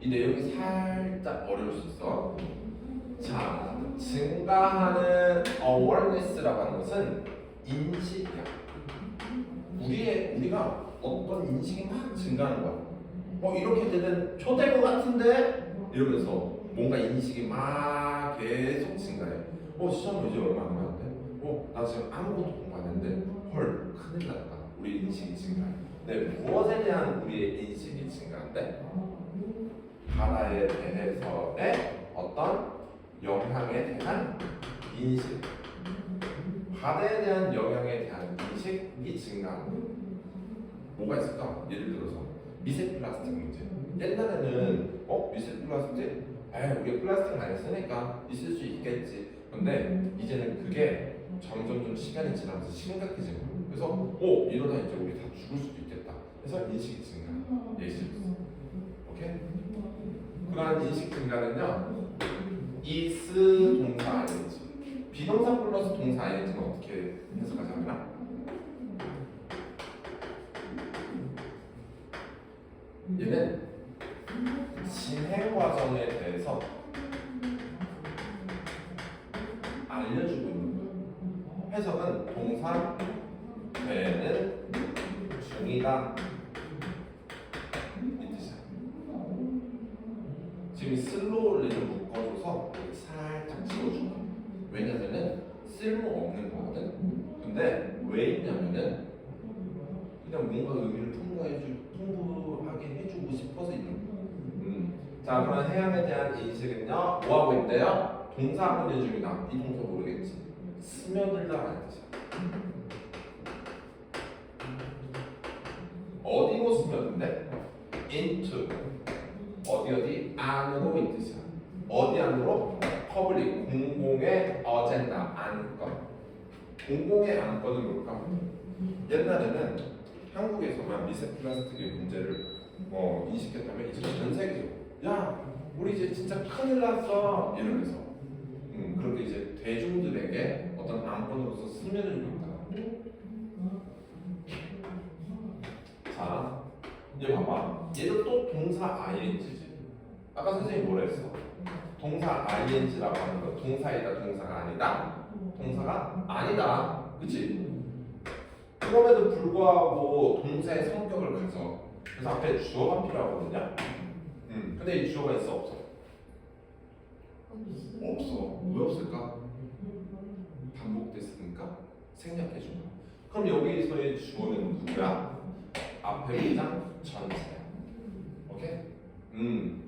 이 내용이 살짝 어려울 수 있어. 자, 증가하는 awareness라고 하는 것은 인식이야. 우리가 어떤 인식이 막 증가하는 거야. 이렇게 되는 초될 것 같은데? 이러면서 뭔가 인식이 막 계속 증가해. 시험 이제 얼마 안 남았는데? 나 지금 아무것도 공부 안 했는데? 헐, 큰일 났다. 우리 인식이 증가해. 네, 무엇에 대한 우리의 인식이 증가한대? 바다에 대해서의 어떤 영향에 대한 인식. 바다에 대한 영향에 대한 인식이 증가하는 거예요. 뭐가 있을까? 예를 들어서 미세 플라스틱 문제. 옛날에는 미세 플라스틱? 우리 플라스틱 많이 쓰니까 있을 수 있겠지. 근데 이제는 그게 점점 좀 시간이 지나면서 심각해지는 거예요. 그래서 이러다 이제 우리 다 죽을 수도 있겠다. 그래서 인식이 증가. 예시를 써. 오케이? 그러한 인식 증가는요. is 동사 ing. 비동사 플러스 동사 ing는 어떻게 해석하자면 얘는 진행 과정에 대해서 알려주고 있는 거예요. 해석은 동사 되는 중이다 이 뜻이야. 지금 슬로우를 묶어줘서 살짝 지워준 거야. 왜냐면은 쓸모없는 거거든. 근데 왜 있냐면은 그냥 뭔가 의미를 풍부하게 해주고 싶어서 있는 거야. 자, 그럼 해양에 대한 인식은요, 뭐 하고 있대요? 동사 문제 중이다. 이 동사 모르겠지? 스며들다라는 뜻이야. 어디로 쓰면 돼? into 어디 안으로 이 뜻이야. 어디 안으로? 퍼블릭 공공의 어젠다 안건. 공공의 안건은 뭘까? 옛날에는 한국에서만 미세 플라스틱의 문제를 인식했다면 이제 전 세계로 야 우리 이제 진짜 큰일 났어 이러면서 그렇게 이제 대중들에게 어떤 안건으로서 쓰면을 요구하다. 자 이제 봐봐 얘도 또 동사 ing지. 아까 선생님이 뭐라 했어? 동사 ing라고 하는 거 동사이다 동사가 아니다? 동사가 아니다 그치? 그럼에도 불구하고 동사의 성격을 가져. 그래서 앞에 주어가 필요하거든요. 근데 이 주어가 있어 없어? 없어. 왜 없을까? 반복됐으니까 생략해준 거야. 그럼 여기서의 주어는 누구야? 앞에 문장 전체야. 오케이?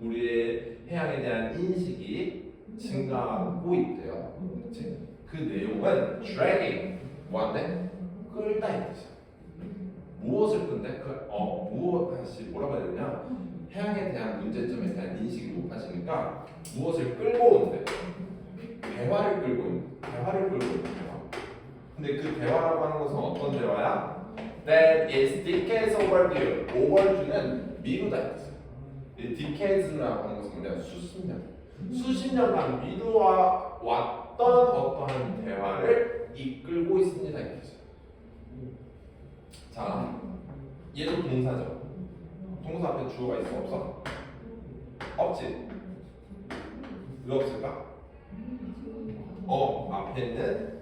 우리의 해양에 대한 인식이 증가하고 있대요. 그치? 그 내용은 dragging 뭐한데? 끌다 이 뜻이야. 무엇을 끈데? 무엇이 뭐라고 해야 되냐? 해양에 대한 문제점에 대한 인식이 높아지니까 무엇을 끌고 온대? 대화를 끌고 있는 대화. 근데 그 대화라고 하는 것은 어떤 대화야? That is decades overdue. overdue는 미루다 이 뜻이야. 이 decades라고 하는 것은 뭐냐? 수십 년간 미루어 왔던 어떠한 대화를 이끌고 있습니다 이 뜻이야. 자, 얘도 동사죠. 동사 앞에 주어가 있어 없어? 없지? 왜 없을까? 앞에는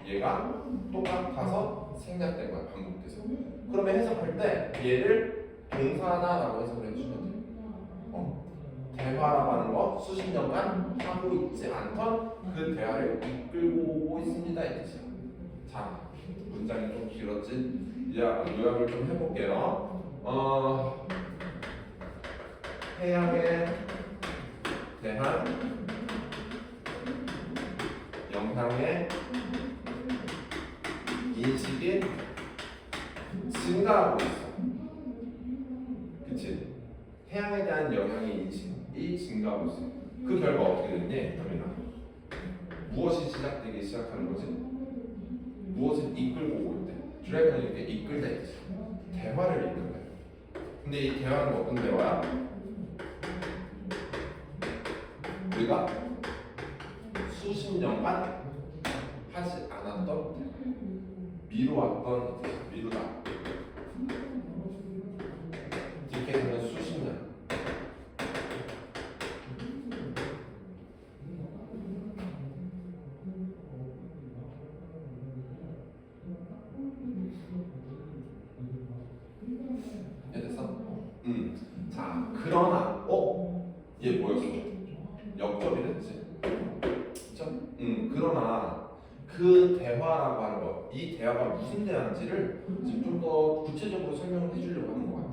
얘가 똑같아서 생략된 거야 반복돼서. 그러면 해석할 때 얘를 동사다라고 해석을 해주면 돼. 대화라고 하는 거 수십 년간 하고 있지 않던 그 대화를 이끌고 오고 있습니다 이 뜻이야. 자, 문장이 좀 길었지? 요약을 좀 해볼게요. 해양에 대한 영향의 인식이 증가하고 있어. 그치? 해양에 대한 영향의 인식이 증가하고 있어. 그 결과 어떻게 됐니? 그러면 무엇이 시작되기 시작하는 거지? 무엇을 이끌고 오고 있대? 드래곤은 이렇게 이끌다 있지. 대화를 이끌다. 근데 이 대화는 어떤 대화야? 우리가 수십 년간 하지 않았던 미루었던 미루다. 디케이드는 수십 년. 됐어? 자, 그러나 얘 뭐였어? 역접이랬지. 그쵸? 그러나 그 대화라고 하는 거, 이 대화가 무슨 대화인지를 지금 좀 더 구체적으로 설명을 해주려고 하는 것 같아.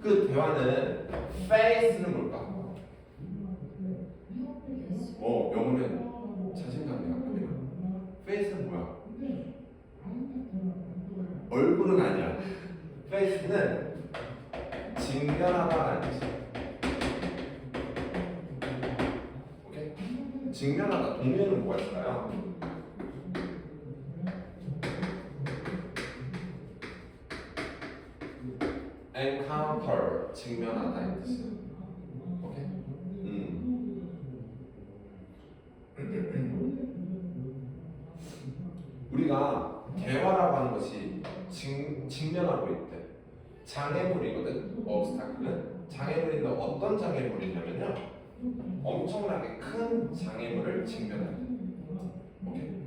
그 대화는 face는 뭘까? 영어는 자신감이야. face는 뭐야? 얼굴은 아니야. face는 직면하다라는 뜻이야. 오케이? 직면하다. 동면은 뭐가 있을까요? encounter 직면하다 이 뜻이야. 오케이? 우리가 대화라고 하는 것이 직면하고 있대. 장애물이거든. obstacle는 장애물인데 어떤 장애물이냐면요. 엄청나게 큰 장애물을 직면한다. 오케이?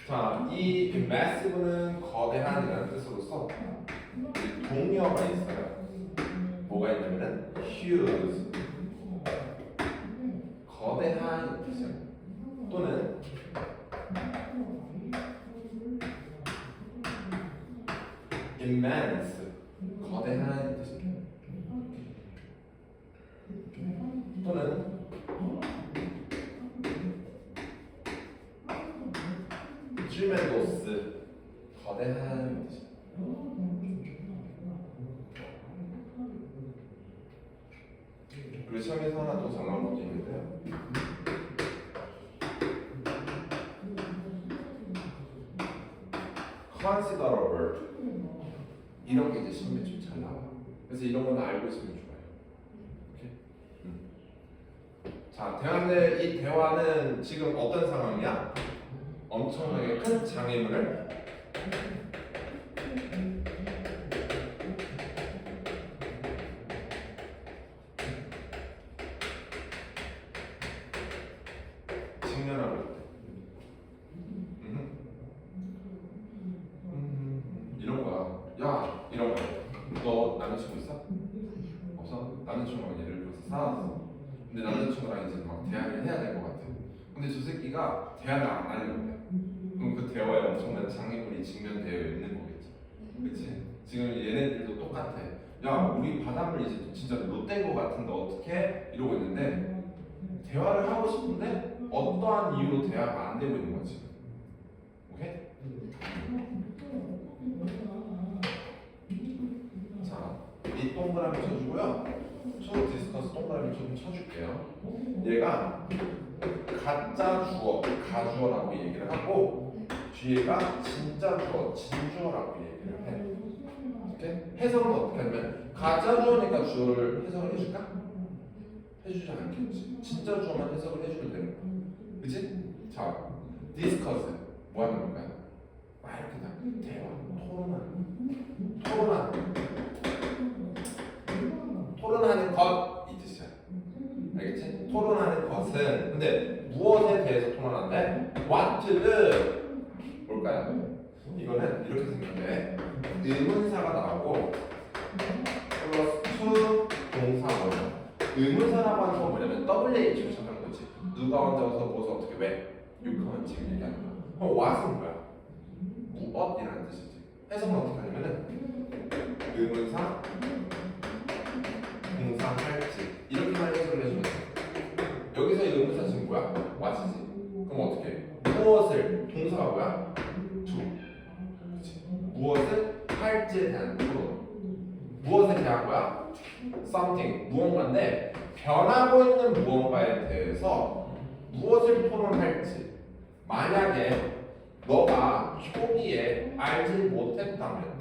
자, 이 massive는 거대한이라는 뜻으로서 동의어가 있어요. 뭐가 있냐면은 huge 거대한 뜻이야. 또는 immense 거대한 뜻이야. 또는 트리멘도스 거대한 뜻이야. 그리고 시험에서 하나 또 잘 나온 것도 있는데요. considerable 이런 게 이제 시험에 좀 잘 나와. 그래서 이런 거는 알고 있으면 좋아요. 오케이? 자, 대화인데 이 대화는 지금 어떤 상황이야? 엄청나게 큰 장애물을 직면하고 있대. 이런 거야. 야, 이런 거. 너 남자친구 있어? 없어? 남자친구랑 예를 들어서 싸웠어. 근데 남자친구랑 이제 막 대화를 해야 될 것 같아. 근데 저 새끼가 대화를 안 하려고 해. 그럼 그 대화에 엄청난 장애물이 직면되어 있는 거겠지. 그치? 지금 얘네들도 똑같아. 야, 우리 바닷물 이제 진짜 롯된 거 같은데 어떡해? 이러고 있는데 대화를 하고 싶은데 어떠한 이유로 대화가 안 되고 있는 거지. 오케이? 자, 이 동그라미 쳐주고요. 초 디스커스 동그라미 좀 쳐줄게요. 얘가 가짜 주어, 가주어라고 얘기를 하고 뒤에가 진짜 주어, 진주어라고 얘기를 해. 오케이? 해석은 어떻게 하냐면 가짜 주어니까 주어를 해석을 해줄까? 해주지 않겠지. 진짜 주어만 해석을 해주면 되는 거야. 그치? 자, 디스커스 뭐 하는 걸까요? 막 이렇게 다 대화, 토론하는 것 이 뜻이야. 알겠지? 토론하는 것은 근데 무엇에 대해서 토론한대? what를 뭘까요? 이거는 이렇게 생겼는데 의문사가 나오고 플러스 to 동사원. 의문사라고 하는 건 뭐냐면 WH로 시작하는 거지. 누가 먼저서 무엇을 어떻게 왜? 육하면 지금 얘기하는 거야. 그럼 what은 뭐야? 무엇이라는 뜻이지. 해석은 어떻게 하냐면은 의문사 동사할지 이렇게만 해석을 해주면 돼. 여기서 이 의문사 지금 뭐야? what이지. 그럼 어떻게 해? 무엇을 동사가 뭐야? to. 그치? 무엇을 할지에 대한 토론. 무엇에 대한 거야? something. 무언가인데 변하고 있는 무언가에 대해서 무엇을 토론할지. 만약에 너가 초기에 알지 못했다면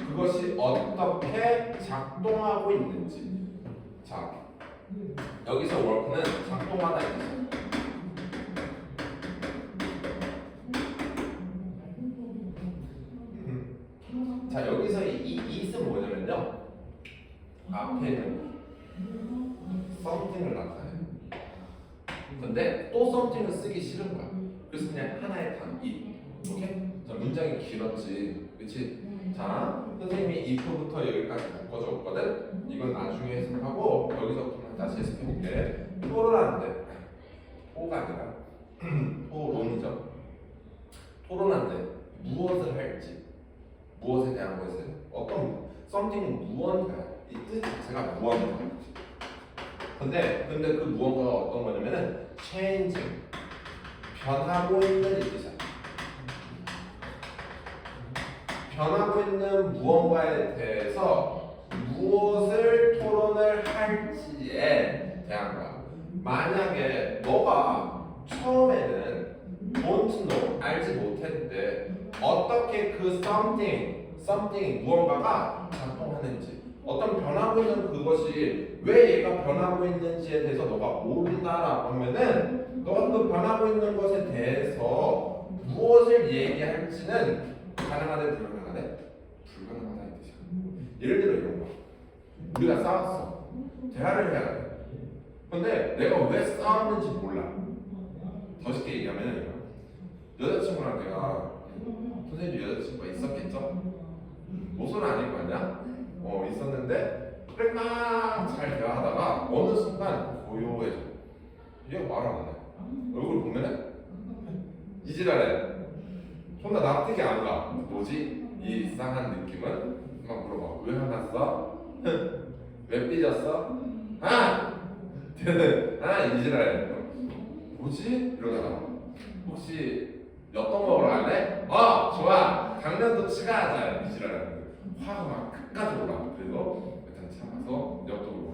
그것이 어떻게 작동하고 있는지. 자, 여기서 work는 작동하다 있어. 자, 여기서 이 it은 뭐냐면요, 앞에는 something을 나타내. 근데 또 something을 쓰기 싫은 거야. 그래서 그냥 하나의 단어 it. 오케이? 자, 문장이 길었지, 그렇지? 자, 선생님이 if부터 여기까지 묶어줬거든. 이건 나중에 해석하고 여기서부터 다시 해석해볼게. 토론한대. 토가 아니라 토론이죠. 토론한대. 무엇을 할지, 무엇에 대한 것을 어떤 something은 무언가, 이 뜻 자체가 무언가. 근데 그 무언가가 어떤 거냐면은 changing, 변하고 있는 이 뜻이야. 변하고 있는 무언가에 대해서 무엇을 토론을 할지에 대한 거야. 만약에 너가 처음에는 don't know, 알지 못했는데 어떻게 그 something 무언가가 작동하는지, 어떤 변하고 있는 그것이 왜 얘가 변하고 있는지에 대해서 너가 모른다라고 하면은 너가 그 변하고 있는 것에 대해서 무엇을 얘기할지는 가능하대 불가능하대? 불가능하다 이 뜻이야. 예를 들어 이런 거. 우리가 싸웠어. 대화를 해야 돼. 근데 내가 왜 싸웠는지 몰라. 더 쉽게 얘기하면 여자친구랑 내가, 선생님도 여자친구가 있었겠죠? 모쏠은 아닐 거 아니야? 있었는데 그래 막 잘 대화하다가 어느 순간 고요해져. 얘가 말을 안 해. 얼굴 보면은 이지랄해. 존나 납득이 안 가. 뭐지? 이 이상한 느낌은? 막 물어봐. 왜 화났어? 왜 삐졌어? 이지랄해. 뭐지? 이러다가 혹시 엽떡 먹으러 갈래? 좋아. 당면도 추가하자. 이지라는 화가 막 끝까지 올라. 그래서 일단 참아서 엽떡을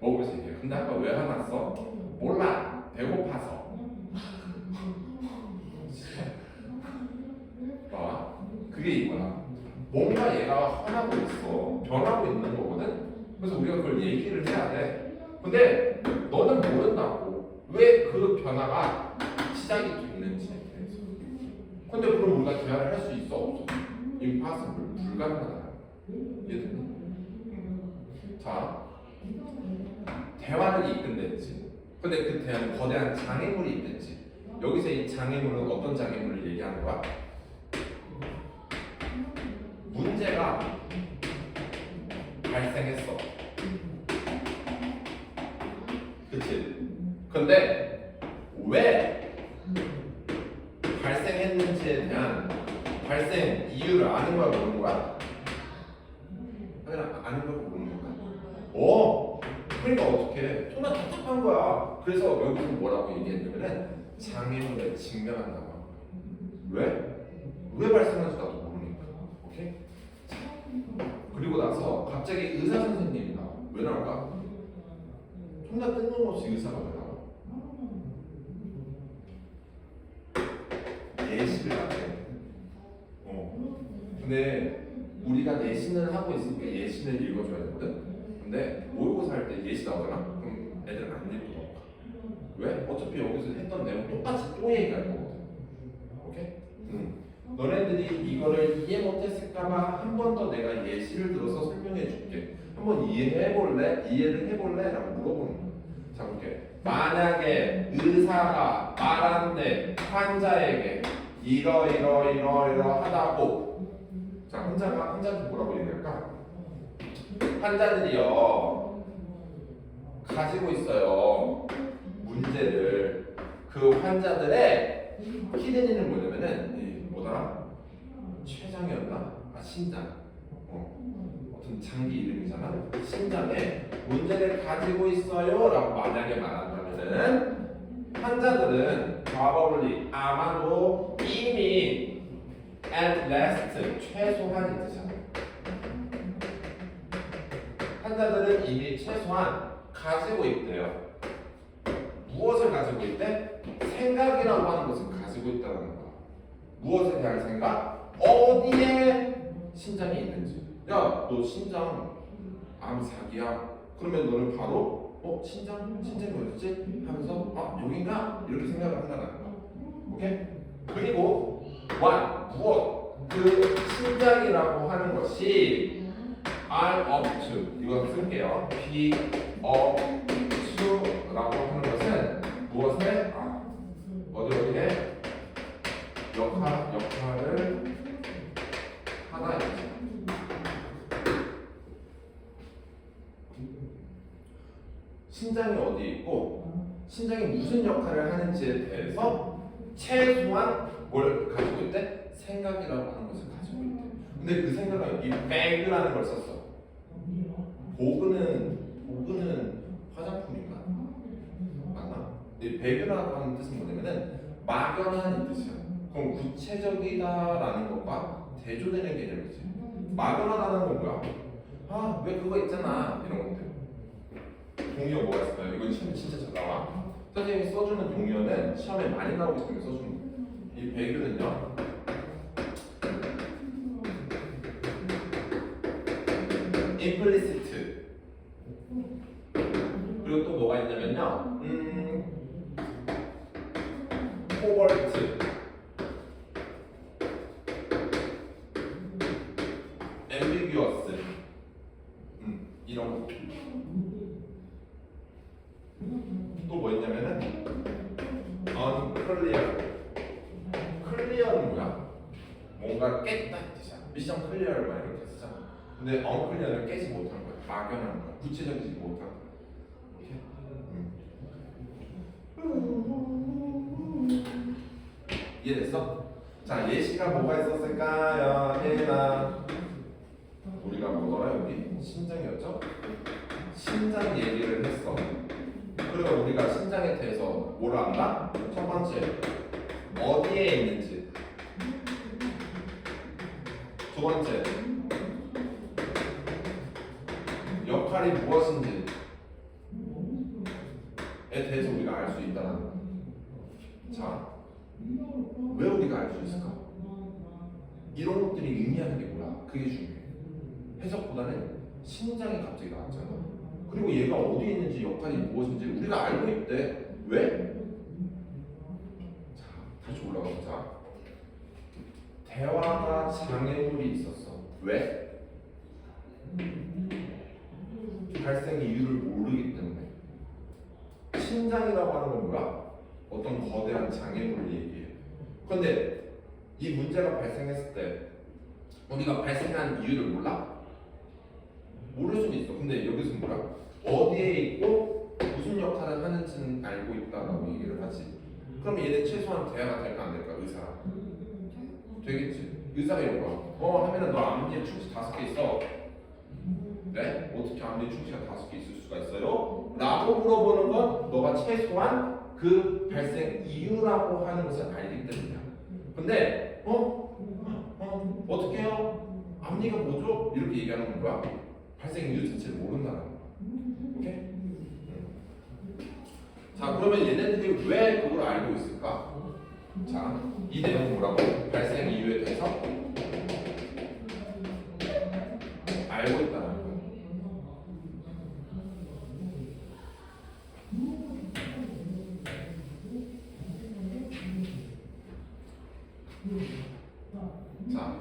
먹으면서 얘기해. 근데 아까 왜 화났어? 몰라. 배고파서. 봐. 그게 이거야. 뭔가 얘가 화나고 있어. 변하고 있는 거거든. 그래서 우리가 그걸 얘기를 해야 돼. 근데 너는 모른다고. 왜 그 변화가 시작이 됐는지. 근데 그럼 우리가 대화를 할 수 있어? 없어? impossible. 불가능하다. 이해되니? 자, 대화를 이끈댔지. 근데 그 대화는 거대한 장애물이 있댔지. 여기서 이 장애물은 어떤 장애물을 얘기하는 거야? 문제가 발생했어. 그치? 근데 왜 발생했는지에 대한 발생 이유를 아는 거야, 모르는 거야? 그냥 아는 거야, 모르는 거야? 그러니까 어떻게? 정말 답답한 거야. 그래서 여기서 뭐라고 얘기했냐면은 장애물을 증명한다고. 왜? 왜 발생하는지 나도 모르니까. 오케이? 그리고 나서 갑자기 의사 선생님이 나와. 왜 나올까? 정말 뜬금없이 의사가 왜 나와? 예시를 하래. 근데 우리가 내신을 하고 있으니까 예시를 읽어줘야 되거든. 근데 모의고사 할 때 예시 나오잖아. 그럼 애들은 안 읽고 넘어가. 왜? 어차피 여기서 했던 내용 똑같이 또 얘기할 거거든. 오케이? 너네들이 이거를 이해 못했을까봐 한 번 더 내가 예시를 들어서 설명해 줄게. 한번 이해해볼래? 이해를 해볼래? 라고 물어보는 거야. 자, 볼게. 만약에 의사가 말한대 환자에게 이러하다고. 자, 환자한테 뭐라고 얘기할까? 환자들이요 가지고 있어요 문제를. 그 환자들의 히든이는 뭐냐면은 뭐더라? 췌장이었나? 신장. 어떤 장기 이름이잖아. 신장에 문제를 가지고 있어요 라고 만약에 말한다면은 환자들은 probably 아마도 이미 at least 최소한이 뜻이야. 환자들은 이미 최소한 가지고 있대요. 무엇을 가지고 있대? 생각이라고 하는 것을 가지고 있다는 거야. 무엇에 대한 생각? 어디에 신장이 있는지. 야, 너 신장 암 사기야. 그러면 너는 바로 신장이 어딨지? 하면서 여긴가? 이렇게 생각을 한다는 거야. 오케이? 그리고 무엇? 그 신장이라고 하는 것이 are up to, 이거 쓸게요. be up to라고 하는 것은 무엇에? 어디에 역할을 하나 있죠. 신장이 어디 있고 신장이 무슨 역할을 하는지에 대해서 최소한 뭘 가지고 있대? 생각이라고 하는 것을 가지고 있대. 근데 그 생각은 이 bag라는 걸 썼어. 보그는 화장품인가? 맞나? 이 bag라고 하는 뜻은 뭐냐면은 막연한 뜻이야. 그럼 구체적이다라는 것과 대조되는 개념이지. 막연하다는 건 뭐야? 왜 그거 있잖아 이런 것들. 동의어 뭐가 있을까요? 이건 시험에 진짜 잘 나와. 선생님이 써주는 동의어는 시험에 많이 나오기 때문에 써주는 거예요. 이 배교는요. implicit. 그리고 또 뭐가 있냐면요. covert. ambiguous. 이런 거. 또 뭐 있냐면은 unclear. clear는 뭐야? 뭔가 깼다 이 뜻이야. 미션 클리어를 막 이렇게 쓰잖아. 근데 unclear는 깨지 못한 거야. 막연한 거야. 구체적이지 못한 거야. 이해됐어? 자, 예시가 뭐가 있었을까요? 혜나. 우리가 뭐더라 여기? 신장이었죠? 신장 얘기를 했어. 그리고 우리가 신장에 대해서 뭘 안다? 첫 번째, 어디에 있는지. 자, 왜 우리가 알 수 있을까? 이런 것들이 의미하는 게 뭐야? 그게 중요해. 해석보다는 심장이 갑자기 나왔잖아. 그리고 얘가 어디에 있는지 역할이 무엇인지 우리가 알고 있대. 왜? 자, 다시 올라가 보자. 대화가 장애물이 있었어. 왜? 발생 이유를 모르기 때문에. 심장이라고 하는 건 뭐야? 어떤 거대한 장애물을 얘기해. 그런데 이 문제가 발생했을 때 우리가 발생한 이유를 몰라? 모를 수는 있어. 근데 여기서 뭐야? 어디에 있고 무슨 역할을 하는지는 알고 있다라고 얘기를 하지. 그럼 얘네 최소한 대화가 될까 안 될까? 의사랑 되겠지. 의사가 이런 거야. 하면은 너 암니에 충치 5개 있어. 네? 어떻게 암니에 충치가 5개 있을 수가 있어요? 라고 물어보는 건 너가 최소한 그 발생 이유라고 하는 것을 알기 때문이야. 근데 어떻게 해요? 앞니가 뭐죠? 이렇게 얘기하는 건 뭐야? 발생 이유 자체를 모른다는 거야. 오케이? 자, 그러면 얘네들이 왜 그걸 알고 있을까? 자, 이 내용은 뭐라고? 발생 이유에 대해서 알고 있다는 거야. 자,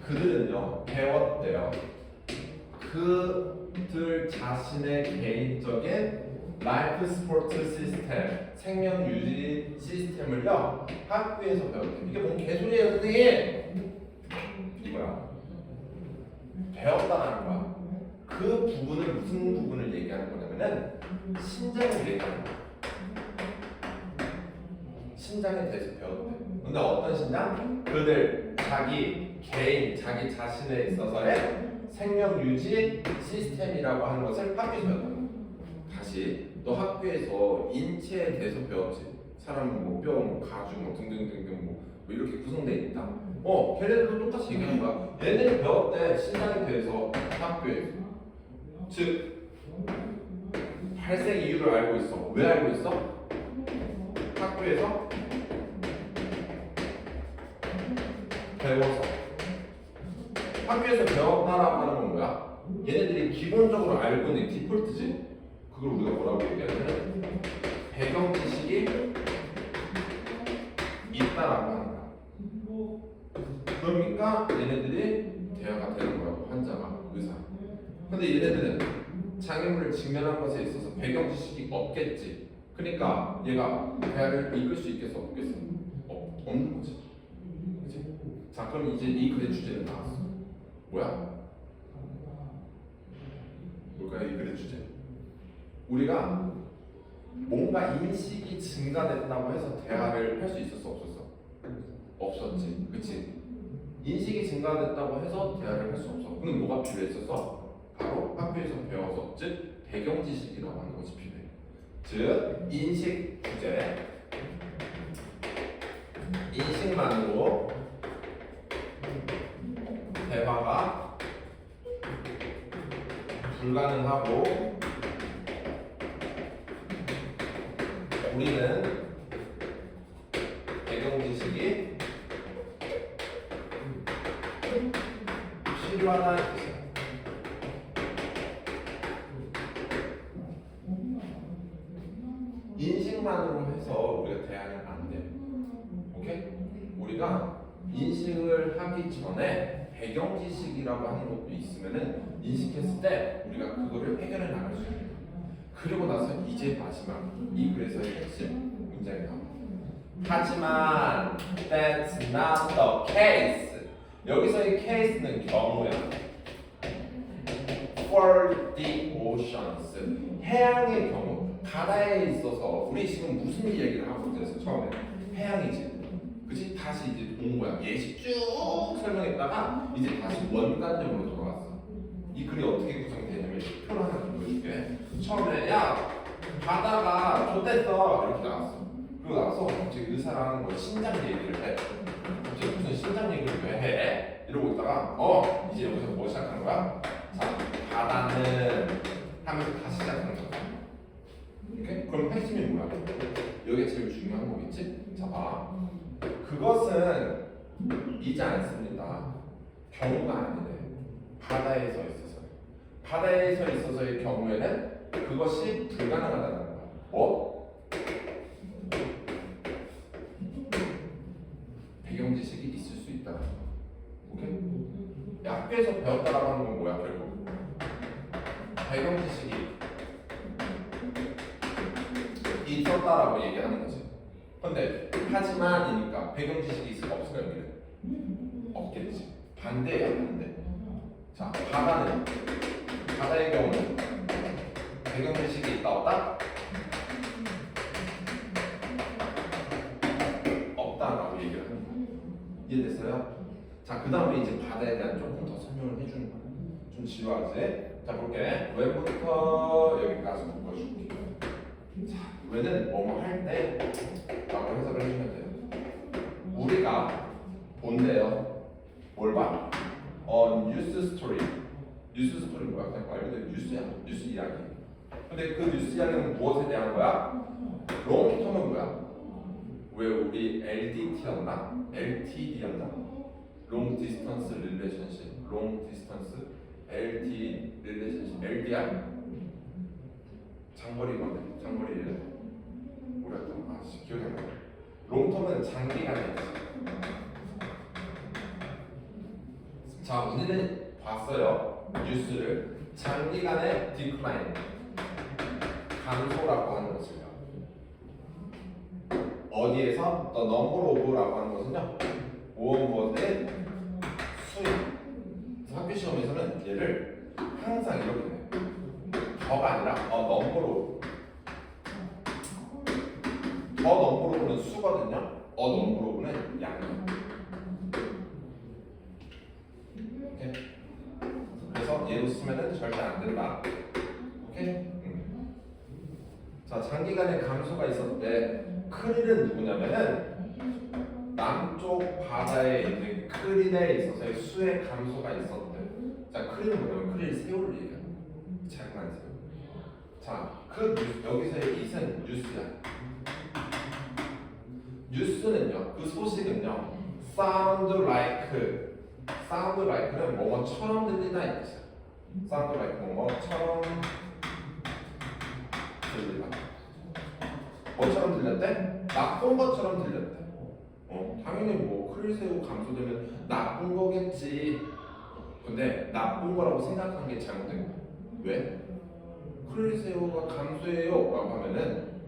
그들은요 배웠대요. 그들 자신의 개인적인 라이프 스포츠 시스템, 생명 유지 시스템을요 학교에서 배웠대요. 이게 뭔 개소리예요, 선생님? 이거야. 배웠다는 거야. 그 부분을 무슨 부분을 얘기하는 거냐면은 신장을 얘기하는 거야. 신장에 대해서 배웠대. 근데 어떤 신장? 그들 자기 개인, 자기 자신에 있어서의 생명 유지 시스템이라고 하는 것을 학교에서 배웠다. 다시 너 학교에서 인체에 대해서 배웠지. 사람은 뭐 뼈, 뭐 가죽, 뭐 등등등등 뭐 이렇게 구성되어 있다. 걔네들도 똑같이 얘기하는 거야. 얘네들 배웠대. 신장에 대해서 학교에서. 즉 발생 이유를 알고 있어. 왜 알고 있어? 학교에서 배워서. 학교에서 배웠다라고 하는 건 뭐야? 얘네들이 기본적으로 알고 있는 디폴트지. 그걸 우리가 뭐라고 얘기하냐면 배경 지식이 있다라고 하는 거야. 그러니까 얘네들이 대화가 되는 거라고, 환자가, 의사. 근데 얘네들은 장애물을 직면한 것에 있어서 배경 지식이 없겠지. 그러니까 얘가 대화를 이끌 수 있겠어, 없겠어? 없는 거지. 그치? 자, 그럼 이제 이 글의 주제는 나왔어. 뭐야? 뭘까요? 이 글의 주제. 우리가 뭔가 인식이 증가됐다고 해서 대화를 할 수 있었어, 없었어? 없었지. 그치? 인식이 증가됐다고 해서 대화를 할 수 없어. 그럼 뭐가 필요했었어? 바로 학교에서 배워서, 즉 배경 지식이라고 하는 것이 필요해. 즉 인식 주제, 인식만으로 대화가 불가능하고 우리는 배경 지식이 필요하다. 인식만으로 해서 우리가 대화는 안 돼. 오케이? 우리가 인식을 하기 전에 배경 지식이라고 하는 것도 있으면은 인식했을 때 우리가 그거를 해결해 나갈 수 있는. 그리고 나서 이제 마지막 이 글에서의 핵심 문장이 나옵니다. 하지만 that's not the case. 여기서의 case는 경우야. For the oceans, 해양의 경우, 바다에 있어서 우리 지금 무슨 얘기를 하고 있어요? 처음에 해양이지. 그치? 다시 이제 온 거야. 예시 쭉 설명했다가 이제 다시 원단적으로 돌아왔어. 이 글이 어떻게 구성되냐면 표를 하나 보여줄게. 처음에 야 바다가 좋댔어 이렇게 나왔어. 그리고 나서 갑자기 의사랑 뭐 신장 얘기를 해. 갑자기 무슨 신장 얘기를 왜 해? 이러고 있다가 이제 여기서 뭐 시작하는 거야? 자, 바다는 하면서 다시 시작하는 거야. 오케이? 그럼 핵심이 뭐야? 여기 제일 중요한 거겠지? 자 봐. 그것은 이지 않습니다. 경우가 아니래. 바다에서 있어서. 바다에서 있어서의 경우에는 그것이 불가능하다는 거야. 뭐? 배경 지식이 있을 수 있다. 오케이? 학교에서 배웠다라고 하는 건 뭐야 결국? 배경 지식이 있었다라고 얘기하는 거지. 근데 하지만이니까 배경 지식이 있을까 없을까 여기는? 없겠지. 반대야 반대. 자 바다의 경우는 배경 지식이 있다 없다? 없다라고 얘기를 하는 거야. 이해됐어요? 자, 그 다음에 이제 바다에 대한 조금 더 설명을 해주는 거야. 좀 지루하지? 자, 볼게. 왜부터 여기까지 묶어줄게. 자, 왜는 뭐뭐 할 때 라고 해석을 해주면 돼요. 우리가 본대요. 뭘 봐? 뉴스 스토리. 뉴스 스토리 뭐야? 그냥 말 그대로 뉴스야. 뉴스 이야기. 근데 그 뉴스 이야기는 무엇에 대한 거야? 롱텀은 뭐야? 왜 우리 LDT였나? LTD였나? 롱 디스턴스 릴레이션십, 롱 디스턴스 LT 릴레이션십, LDR 장거리 건데, 장거리 릴레이 우리가 또 기억이 안 나. 롱텀은 장기간에 있지. 자, 우리는 봤어요 뉴스를 장기간의 디클라인 감소라고 하는 것을요. 어디에서? The number of라고 하는 것은요. 무엇의 수요. 학교 시험에서는 얘를 항상 이렇게 내. 더가 아니라 number of. 더 number of는 수거든요. number of는 양이에요. 오케이. 그래서 얘로 쓰면은 절대 안 된다. 오케이. 자, 장기간의 감소가 있었대. 크릴은 누구냐면은 남쪽 바다에 있는 크릴에 있어서의 수의 감소가 있었대. 자, 크릴은 뭐냐면 크릴 새우를 얘기하는 거야. 작은 새우. 자, 그 뉴스, 여기서의 이은 뉴스야. 뉴스는요, 그 소식은요, sound like는 뭐뭐처럼 들리다 이 뜻이야. sound like 뭐뭐처럼 들리다. 뭐처럼 들렸대? 나쁜 것처럼 들렸대. 당연히 뭐 크릴새우 감소되면 나쁜 거겠지. 근데 나쁜 거라고 생각한 게 잘못된 거야. 왜? 크릴새우가 감소해요 라고 하면은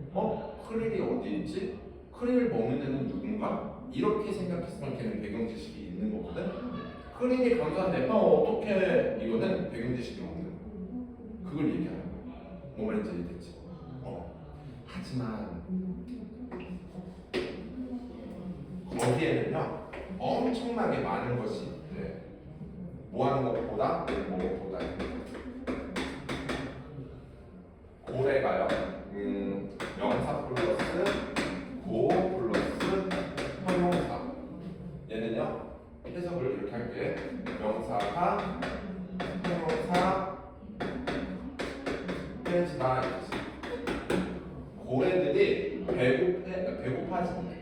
크릴이 어디 있지? 크릴 먹는 애는 누군가? 이렇게 생각했으면 걔는 배경 지식이 있는 거거든. 크릴이 감소한데 어떻게 이거는 배경 지식이 없는 거야. 그걸 얘기하는 거야. 뭐 말인지 이해됐지? 하지만 거기에는요 엄청나게 많은 것이 있대. 뭐 하는 것보다 뭐보다 고래가요. 명사 플러스 고 플러스 형용사. 얘는요 해석을 이렇게 할게. 명사가 형용사 빼지다. 고래들이 배고파진대.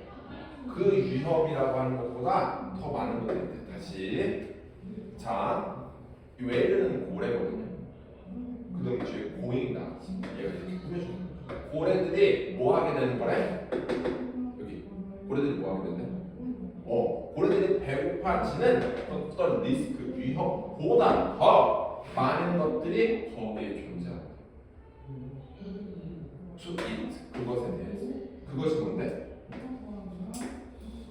그 위험이라고 하는 것보다 더 많은 것들이 있대. 다시. 자, 이 웨일은 고래거든요. 그 다음에 뒤에 고잉 나왔지. 얘가 이렇게 꾸며주는 거야. 고래들이 뭐 하게 되는 거래? 여기. 고래들이 뭐 하게 되는데? 고래들이 배고파지는 어떤 리스크, 위험보다 더 많은 것들이 거기에 존재한다. To eat. 그것에 대해서. 그것이 뭔데?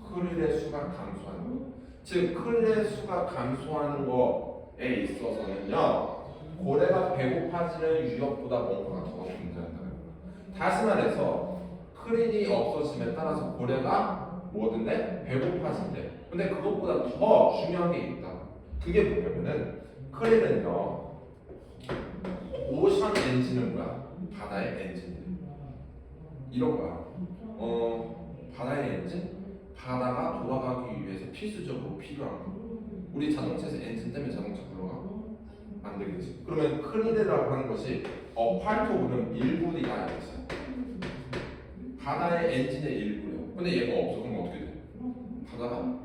크릴의 수가 감소하는 거. 즉 크릴의 수가 감소하는 거에 있어서는요 고래가 배고파지는 위협보다 뭔가가 더 존재한다는 거야. 다시 말해서 크릴이 없어짐에 따라서 고래가 뭐든데 배고파진대. 근데 그것보다 더 중요한 게 있다. 그게 뭐냐면은 크릴은요 오션 엔진은 뭐야? 바다의 엔진이래. 이런 거야. 바다의 엔진? 바다가 돌아가기 위해서 필수적으로 필요한 거. 우리 자동차에서 엔진 때문에 자동차 돌아가? 안 되겠지. 그러면 크릴이라고 하는 것이 파트 오브는 일부이다 이거지. 바다의 엔진의 일부래요. 근데 얘가 없어. 그럼 어떻게 돼? 바다가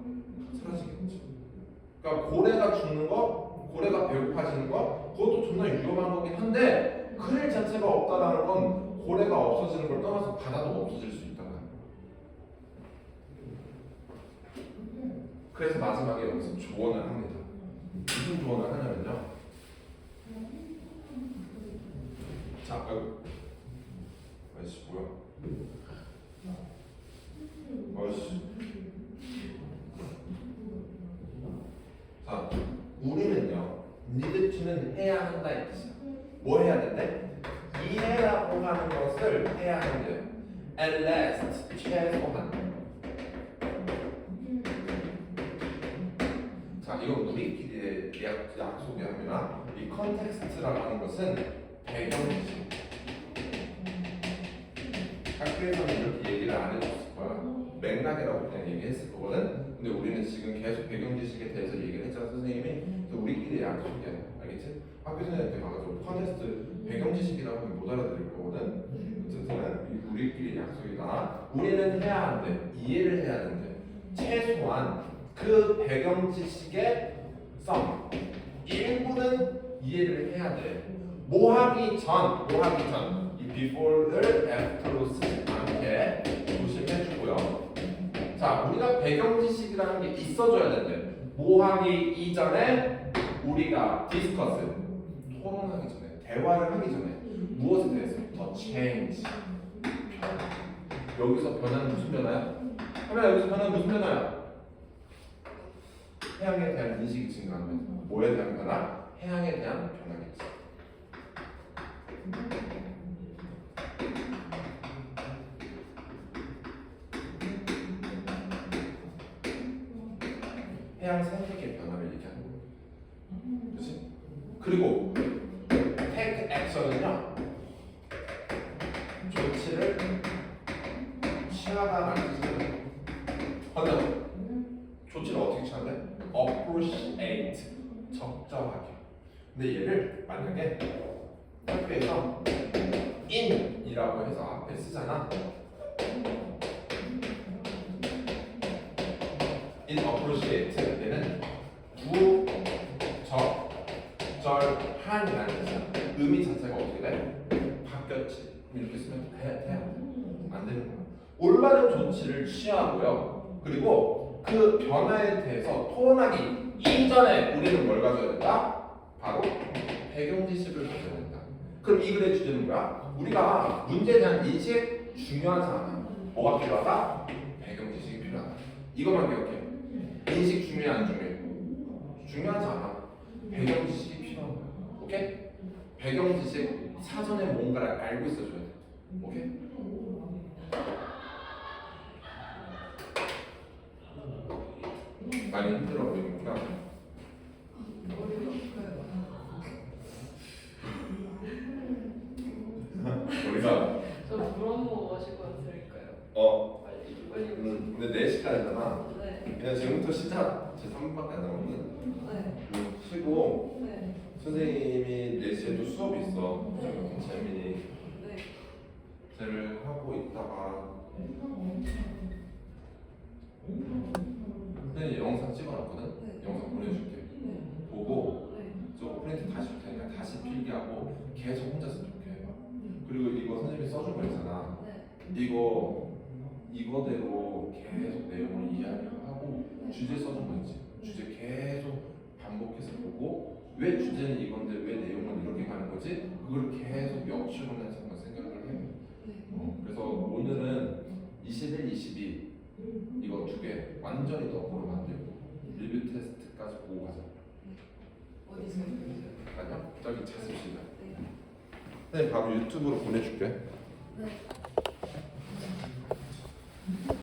사라지겠지. 그러니까 고래가 죽는 거, 고래가 배고파지는 거, 그것도 존나 위험한 거긴 한데 크릴 자체가 없다라는 건 고래가 없어지는 걸 떠나서 바다도 없어질 수 있다는 거야. 그래서 마지막에 여기서 조언을 합니다. 무슨 조언을 하냐면요. 자, 아이씨 뭐야? 아이씨. 자, 우리는요. 니드치는 해야 한다 이 뜻이야. 뭐 해야 된대? 이해라고 하는 것을 해야 한대요. At last, 최소한. 자, 이건 우리끼리의 약속이 아니라 이 컨텍스트라고 하는 것은 배경이지. 학교에서는 이렇게 얘기를 안 해줬을 거야. 맥락이라고 그냥 얘기했을 거거든. 근데 우리는 지금 계속 배경 지식에 대해서 얘기를 했잖아, 선생님이. 그래서 우리끼리 약속이야. 알겠지? 학교 선생님한테 가가지고 컨텍스트 배경 지식이라고 하면 못 알아들을 거거든. 어쨌든 우리끼리 약속이다. 우리는 해야 한대. 이해를 해야 된대. 최소한 그 배경 지식의 썸 일부는 이해를 해야 돼. 뭐 하기 전 이 before를 after로 쓰지 않게 조심해주고요. 자, 우리가 배경 지식이라는 게 있어줘야 된대. 뭐 하기 이전에 우리가 discuss 토론하기 전에 대화를 하기 전에 무엇에 대해서 더 change 여기서 변화는 무슨 변화야? 하면 여기서 변화는 무슨 변화야? 해양에 대한 인식이 증가하면 뭐에 대한 변화? 해양에 대한 변화겠지. 해양 생태계 변화를 얘기하는 거예요. 그렇지? 그리고 take action은요. 조치를 취하다라는 뜻이에요. 근데 조치를 어떻게 취한대? appreciate 적절하게. 근데 얘를 만약에 학교에서 in이라고 해서 앞에 쓰잖아. inappropriate 얘는 부적절한이라는 뜻이야. 의미 자체가 어떻게 돼? 바뀌었지. 이렇게 쓰면 돼? 안 되는 거야. 올바른 조치를 취하고요. 그리고 그 변화에 대해서 토론하기 이전에 우리는 뭘 가져야 된다? 바로 배경 지식을 가져야 된다. 그럼 이 글의 주제는 뭐야? 우리가 문제에 대한 인식 중요하지 않아. 뭐가 필요하다? 배경 지식이 필요하다. 이것만 기억해. 인식 중요해 안 중요해? 중요하지 않아. 배경 지식이 필요한 거야. 오케이? 배경 지식 사전에 뭔가를 알고 있어줘야 돼. 오케이? 많이 힘들어 보이는구나. 우리가 저물한 모금 마시고 왔을까요? 빨리. 근데 4시까지잖아. 네. 그냥 지금부터 시작. 제 3분밖에 안 남았거든. 네. 쉬고 네. 선생님이 4시에도 수업이 있어. 재민이 네. 쟤를 하고 있다가 선생님 영상 찍어놨거든. 네. 영상 보내줄게. 네. 보고 네. 저 프린트 다시 줄 테니까 다시 필기하고 계속 혼자서 독해봐. 그리고 이거 선생님이 써준 거 있잖아. 네. 이거대로 계속 내용을 이야기하고 주제 써준 거 있지. 주제 계속 반복해서 보고 왜 주제는 이건데 왜 내용은 이렇게 가는 거지? 그걸 계속 역추론해서 한번 생각을 해. 그래서 오늘은 21, 22 이거 2개 완전히 너으로 만들고 리뷰 테스트까지 보고 가자. 어디서 했어요? 아니요, 저기 자습실에. 네. 선생님 바로 유튜브로 보내줄게. 네.